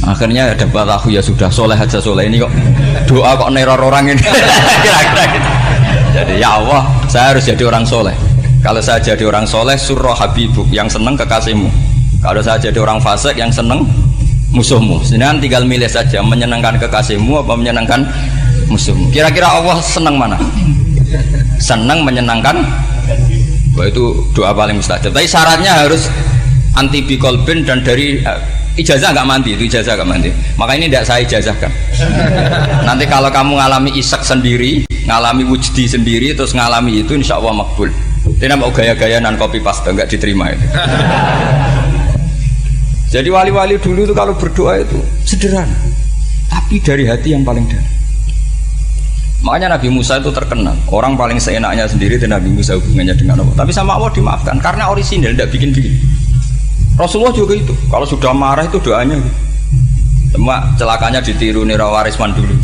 Akhirnya ada batahu, ya sudah soleh aja, soleh ini kok doa kok neror orang ini. Kira-kira gitu. Jadi ya Allah, saya harus jadi orang soleh. Kalau saya jadi orang soleh, surroh habibuk, yang seneng kekasihmu. Kalau saya jadi orang fasik, yang seneng musuhmu. Sedangkan tinggal milih saja, menyenangkan kekasihmu apa menyenangkan musuhmu. Kira-kira Allah seneng mana? Seneng menyenangkan. Wah, itu doa paling mustajab. Tapi syaratnya harus anti bikolbin dan dari ijazah nggak mandi, itu ijazah nggak mandi. Maka ini tidak saya ijazahkan. Nanti kalau kamu ngalami isak sendiri, ngalami wujdi sendiri, terus ngalami itu, insya Allah makbul. Tidak mau gaya-gayanan copy paste, nggak diterima itu. Jadi wali-wali dulu itu kalau berdoa itu sederhana, tapi dari hati yang paling dalam. Makanya Nabi Musa itu terkenal. Orang paling seenaknya sendiri dan Nabi Musa hubungannya dengan Allah. Tapi sama Allah dimaafkan karena orisinil, tidak bikin-bikin. Rasulullah juga itu. Kalau sudah marah itu doanya. Cuma celakanya ditiru Nira Warisman dulu.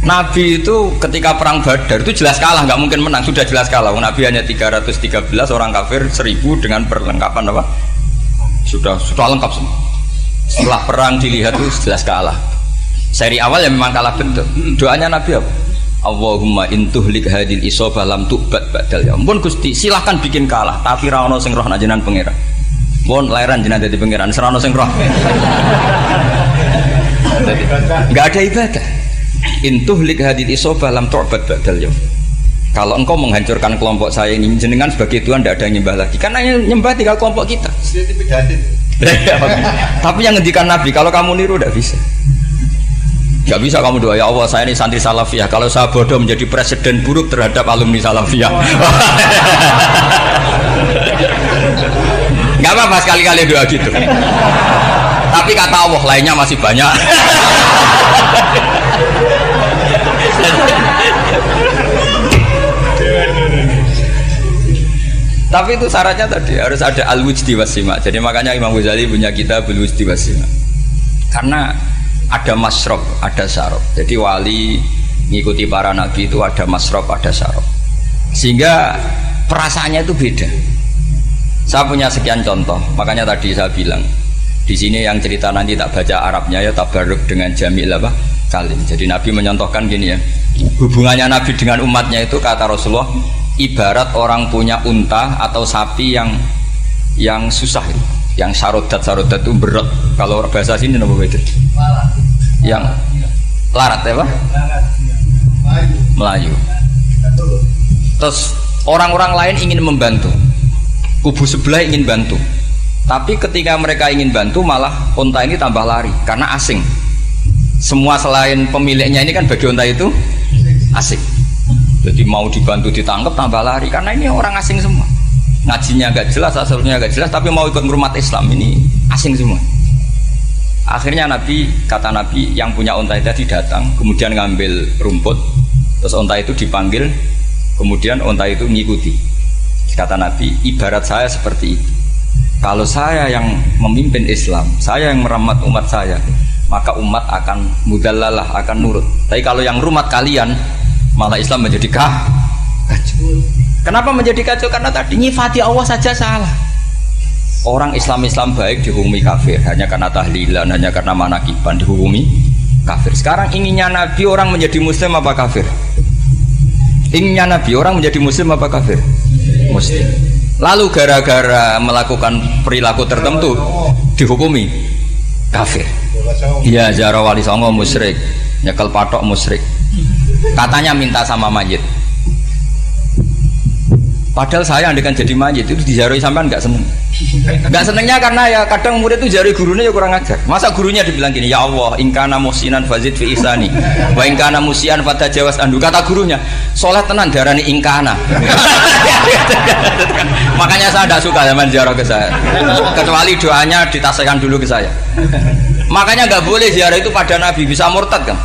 Nabi itu ketika perang Badar itu jelas kalah, nggak mungkin menang. Sudah jelas kalah. Nabi hanya 313, orang kafir 1000 dengan perlengkapan apa? Sudah lengkap semua. Setelah perang dilihat itu jelas kalah. Seri awal ya memang kalah betul. Doanya Nabi apa? Allahumma intuhlik hadil isobah lam tu'bad ba'dal ya. Ampun Gusti, silahkan bikin kalah, tapi ra ono sing roh nak jenengan pangeran. Pun lairan jenengan dadi pangeran, ora ono sing roh. Enggak ada ibadah. Intuhlik hadil isobah lam tu'bad ba'dal ya. Kalau engkau menghancurkan kelompok saya ini, jenengan sebagai Tuhan tidak ada yang nyembah lagi. Karena yang nyembah tinggal kelompok kita. Tapi yang ngendikan Nabi, kalau kamu niru tidak bisa. Gak bisa kamu doa, ya Allah saya ini santri salafiyah, kalau saya bodoh menjadi presiden buruk terhadap alumni salafiyah. Gak apa-apa sekali-kali doa gitu. Tapi kata Allah lainnya masih banyak. Tapi itu syaratnya tadi harus ada al-wujdi wasima. Jadi makanya Imam Ghazali punya kitab al-wujdi wasima. Karena ada masrob, ada syarab. Jadi wali ngikuti para nabi itu ada masrob, ada syarab. Sehingga perasaannya itu beda. Saya punya sekian contoh. Makanya tadi saya bilang di sini yang cerita nanti tak baca Arabnya ya tabarruk dengan jamil apa kalim. Jadi Nabi menyontohkan gini ya. Hubungannya Nabi dengan umatnya itu kata Rasulullah ibarat orang punya unta atau sapi yang susah itu. Yang sarodat itu berat. Kalau bahasa sini nama itu yang larat ya Pak? Melayu. Terus orang-orang lain ingin membantu, kubu sebelah ingin bantu, tapi ketika mereka ingin bantu malah unta ini tambah lari karena asing. Semua selain pemiliknya ini kan bagi unta itu asing. Jadi mau dibantu ditangkap tambah lari karena ini orang asing semua. Ngajinya agak jelas, asalnya agak jelas, tapi mau ikut ngurumat Islam ini asing semua. Akhirnya kata Nabi yang punya unta tadi datang, kemudian ngambil rumput, terus unta itu dipanggil, kemudian unta itu mengikuti. Kata Nabi, ibarat saya seperti itu. Kalau saya yang memimpin Islam, saya yang merawat umat saya, maka umat akan mudallalah, akan nurut. Tapi kalau yang rumat kalian, malah Islam menjadi kacau. Kenapa menjadi kacau? Karena tadi nyifati Allah saja salah. Orang Islam baik dihukumi kafir hanya karena tahlilan, hanya karena manakiban dihukumi kafir. Sekarang inginnya Nabi orang menjadi muslim apa kafir? Inginnya Nabi orang menjadi muslim apa kafir? Muslim. Lalu gara-gara melakukan perilaku tertentu dihukumi kafir. Iya, ziarah wali songo musyrik, nyekel patok musyrik. Katanya minta sama mayit. Padahal saya andekan jadi mayit itu dijaroi sampean nggak seneng. Nggak senengnya karena ya kadang murid itu jaroi gurunya ya kurang ajar. Masa gurunya dibilang gini, ya Allah, ingkana musinan fazid fi ihsani, wa ingkana musian fatajawas andu. Kata gurunya, soleh tenan darani ingkana. Makanya saya tidak suka zaman ziarah ke saya. Kecuali doanya ditasihkan dulu ke saya. Makanya nggak boleh ziarah itu pada Nabi, bisa murtad kan?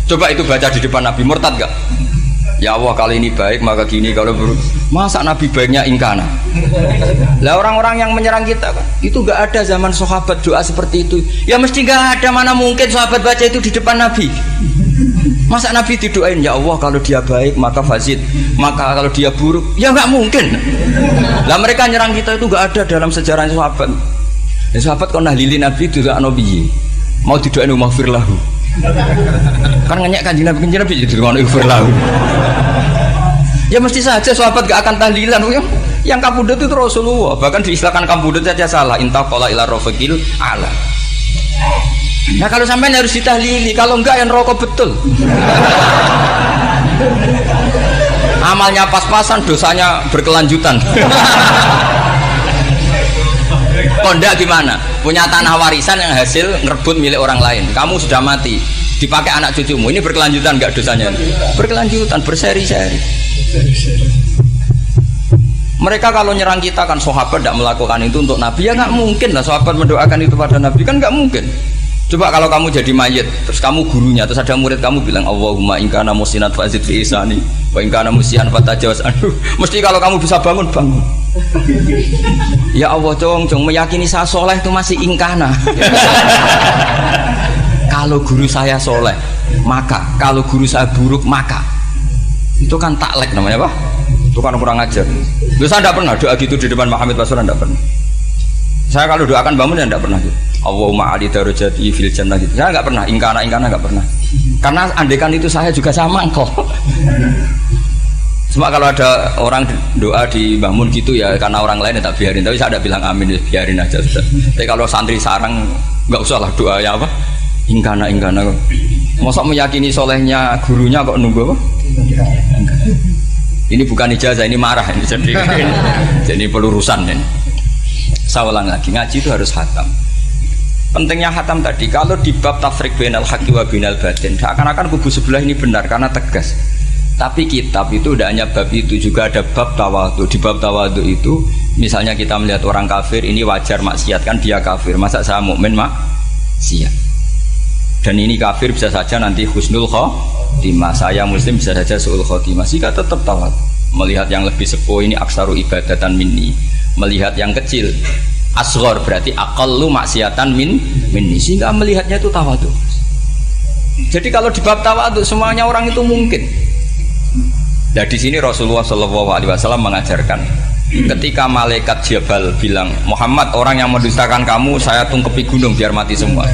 Coba itu baca di depan Nabi, murtad nggak? Ya Allah kali ini baik maka gini, kalau buruk masa Nabi baiknya ingkana. Lah orang-orang yang menyerang kita kan itu gak ada zaman sahabat doa seperti itu. Ya mesti gak ada, mana mungkin sahabat baca itu di depan Nabi. Masa Nabi didoain ya Allah kalau dia baik maka fazid, maka kalau dia buruk ya gak mungkin. Lah mereka nyerang kita itu gak ada dalam sejarah sahabat. Ya sahabat kok nahlili Nabi doa Nabi mau didoain maghfir lahu. Kan ngenyek kanjeng Nabi jadi ngono lahu. Ya mesti saja sahabat gak akan tahlilan. Yang kabudut itu Rasulullah, bahkan diistilahkan kabudut saja salah. Intaqala ila rafiqil ala. Nah kalau sampai harus ditahlili, kalau enggak yang rokok betul. Amalnya pas-pasan, dosanya berkelanjutan. Kondak gimana? Punya tanah warisan yang hasil ngerebut milik orang lain. Kamu sudah mati, dipakai anak cucumu. Ini berkelanjutan enggak dosanya? Berkelanjutan, berseri-seri. Mereka kalau nyerang kita kan sahabat tidak melakukan itu untuk Nabi, ya nggak mungkin lah sahabat mendoakan itu pada Nabi, kan nggak mungkin. Coba kalau kamu jadi mayit, terus kamu gurunya, terus ada murid kamu bilang Allahumma in kana musinat fazid fi isani wa in kana musian fatajawaz anhu. Mesti kalau kamu bisa bangun. Ya Allah, cong meyakini saya soleh itu masih ingkana. Kalau guru saya soleh, maka kalau guru saya buruk, maka itu kan taklek namanya, Pak. Itu kan kurang ajar. Saya tidak pernah doa gitu di depan Muhammad Basura, tidak pernah. Saya kalau doakan bangun ya tidak pernah gitu. Allahumma ali darajati fil jannah gitu. Saya nggak pernah ingkana nggak pernah. Karena andekan itu saya juga sama engkau. Cuma kalau ada orang doa di bangun gitu ya karena orang lain ya tak biarin. Tapi saya tidak bilang amin, ya biarin aja sudah. Tapi kalau santri sarang nggak usah lah doa ya apa? Ingkana. Masa meyakini solehnya gurunya kok nunggu apa? Ini bukan ijazah, ini marah ini jadi pelurusan ini. Saya ulang lagi, ngaji itu harus khatam. Pentingnya khatam tadi, kalau di bab tafriq bainal haqqi wa bainal batin, seakan-akan kubu sebelah ini benar karena tegas. Tapi kitab itu tidak hanya bab itu, juga ada bab tawadhu. Di bab tawadhu itu, misalnya kita melihat orang kafir, ini wajar maksiat kan dia kafir. Masa saya mukmin maksiat? Dan ini kafir bisa saja nanti husnul khotimah, saya muslim bisa saja su'ul khotimah. Jika tetap tawadhu, melihat yang lebih sepuh ini aksaru ibadatan minni, melihat yang kecil asghar berarti aqallu maksiatan minni, sehingga melihatnya itu tawadhu. Jadi kalau di bab tawadhu semuanya orang itu mungkin. Nah di sini Rasulullah SAW mengajarkan, ketika malaikat Jabal bilang Muhammad, orang yang mendustakan kamu saya tungkepi gunung biar mati semua.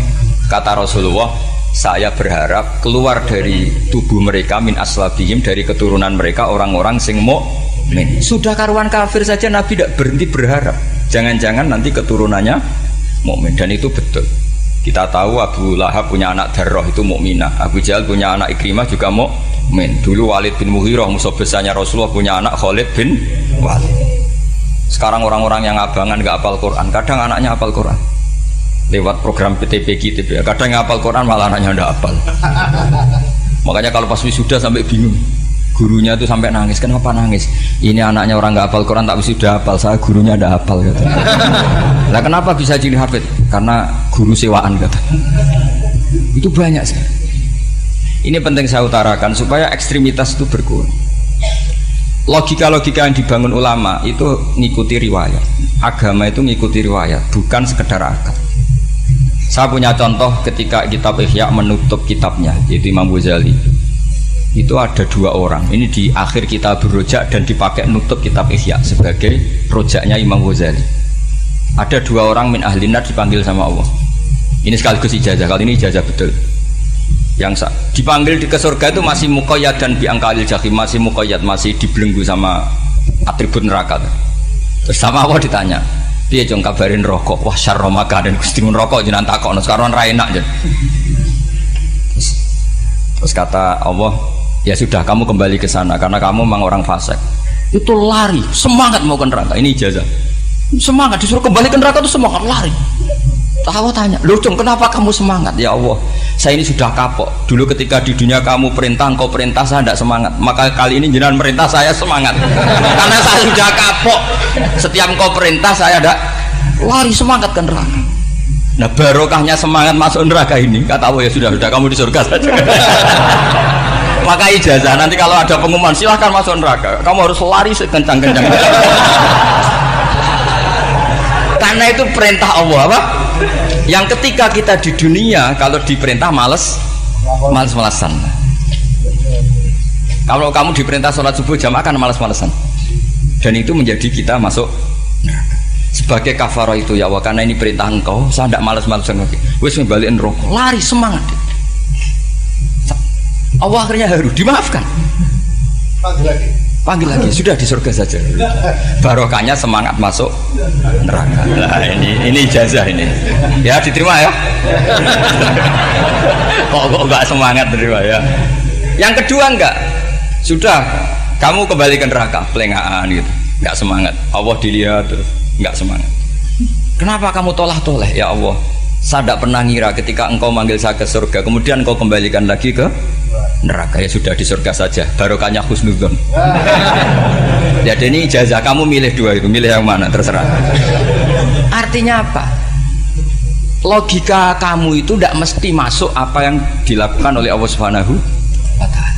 Kata Rasulullah, saya berharap keluar dari tubuh mereka min aslabihim, dari keturunan mereka orang-orang sing mukmin. Sudah karuan kafir saja Nabi tidak berhenti berharap. Jangan-jangan nanti keturunannya mukmin, dan itu betul. Kita tahu Abu Lahab punya anak Darroh itu mukminah. Abu Jahal punya anak Ikrimah juga mukmin. Dulu Walid bin Mughirah musuh besarnya Rasulullah punya anak Khalid bin Walid. Sekarang orang-orang yang abangan nggak hafal Quran, kadang anaknya hafal Quran lewat program PTPG, kadang yang hafal Quran malah anaknya nggak hafal. Makanya kalau pas wisuda sampai bingung, gurunya itu sampai nangis. Kenapa nangis? Ini anaknya orang nggak hafal Quran tak wisuda hafal, saya gurunya ada hafal kata. Lah kenapa bisa jadi hafid? Karena guru sewaan kata. Itu banyak sekali. Ini penting saya utarakan supaya ekstremitas itu berkurang. Logika-logika yang dibangun ulama itu ngikuti riwayat. Agama itu ngikuti riwayat, bukan sekedar akal. Saya punya contoh ketika kitab Ihya menutup kitabnya, yaitu Imam Ghazali. Itu ada dua orang. Ini di akhir kitab Rojak dan dipakai nutup kitab Ihya sebagai rojaknya Imam Ghazali. Ada dua orang min ahli nar dipanggil sama Allah. Ini sekaligus ijazah, kali ini ijazah betul. Yang dipanggil ke surga itu masih muqayyad dan biangkalil jahim, masih muqayyad, masih dibelenggu sama atribut neraka. Terus sama Allah ditanya, dia jong kabarin rokok, wah syarro makanan kustimun rokok jenang takok, sekarang ra enak jen. Terus kata Allah, ya sudah kamu kembali ke sana karena kamu memang orang fasik. Itu lari, semangat mau ke neraka. Ini ijazah. Semangat disuruh kembali ke neraka itu semangat lari. Allah tanya, loh Jong kenapa kamu semangat? Ya Allah, saya ini sudah kapok. Dulu ketika di dunia kamu perintah, engkau perintah, saya tidak semangat. Maka kali ini jenengan perintah, saya semangat. Karena saya sudah kapok. Setiap engkau perintah, saya ada lari semangat ke neraka. Nah barokahnya semangat masuk neraka ini, kata Allah, ya sudah kamu di surga saja. Maka ijazah nanti kalau ada pengumuman silahkan masuk neraka, kamu harus lari sekencang-kencang. Karena itu perintah Allah apa? Yang ketika kita di dunia kalau diperintah males-malesan. Kalau kamu diperintah sholat subuh jamaah kan males-malesan. Dan itu menjadi kita masuk neraka. Sebagai kafarah itu ya Allah, karena ini perintah engkau, saya tidak males-malesan lagi. Wes ngembaliin rokok, lari semangat. Allah akhirnya haru, dimaafkan. Panggil lagi, sudah di surga saja. Barokahnya semangat masuk neraka. Nah ini ijazah ini. Ya diterima ya. Kok enggak semangat terima ya. Yang kedua enggak. Sudah kamu kembali ke neraka, pelengahan gitu. Enggak semangat. Allah dilihat terus enggak semangat. Kenapa kamu tolah-toleh ya Allah? Saya tidak pernah ngira ketika engkau manggil saya ke surga, kemudian engkau kembalikan lagi ke neraka. Ya sudah di surga saja, barokahnya husnudzon. Jadi ini ijazah, kamu milih dua itu, milih yang mana terserah. Artinya apa? logika kamu itu tidak mesti masuk apa yang dilakukan oleh Allah Subhanahu wa Ta'ala.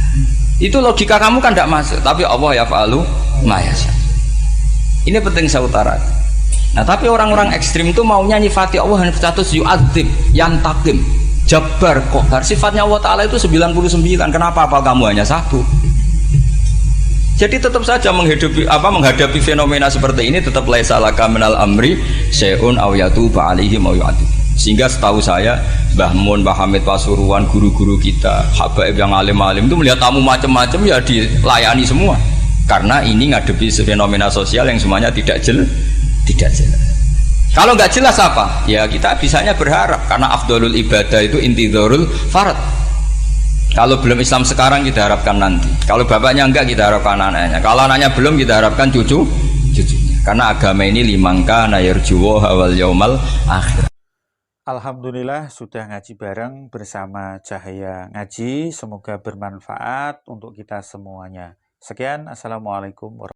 Itu logika kamu kan tidak masuk, tapi Allah yaf'alu ma yasha. Ini penting saya utarakan. Nah, tapi orang-orang ekstrim itu maunya nyifati Allah hanya status yu'adzib, yantakim, jabbar, qahar. Sifatnya Allah Ta'ala itu 99. Kenapa apa kamu hanya satu? Jadi tetap saja menghadapi fenomena seperti ini tetap laisa laka minal amri syai'un aw yatuba alaihim aw yu'adzib. Sehingga setahu saya Mbah Mun, Mbah Hamid Pasuruan, guru-guru kita, habaib yang alim-alim itu melihat tamu macam-macam ya dilayani semua. Karena ini ngadepi fenomena sosial yang semuanya tidak jelas. Kalau nggak jelas apa? Ya kita bisanya berharap karena afdolul ibadah itu intidharul farad. Kalau belum Islam sekarang kita harapkan nanti. Kalau bapaknya enggak kita harapkan anaknya. Kalau anaknya belum kita harapkan cucunya. Karena agama ini limangka nayarjuwo hawal yaumal akhir. Alhamdulillah sudah ngaji bareng bersama Cahaya Ngaji. Semoga bermanfaat untuk kita semuanya. Sekian, Assalamualaikum warahmatullahi wabarakatuh.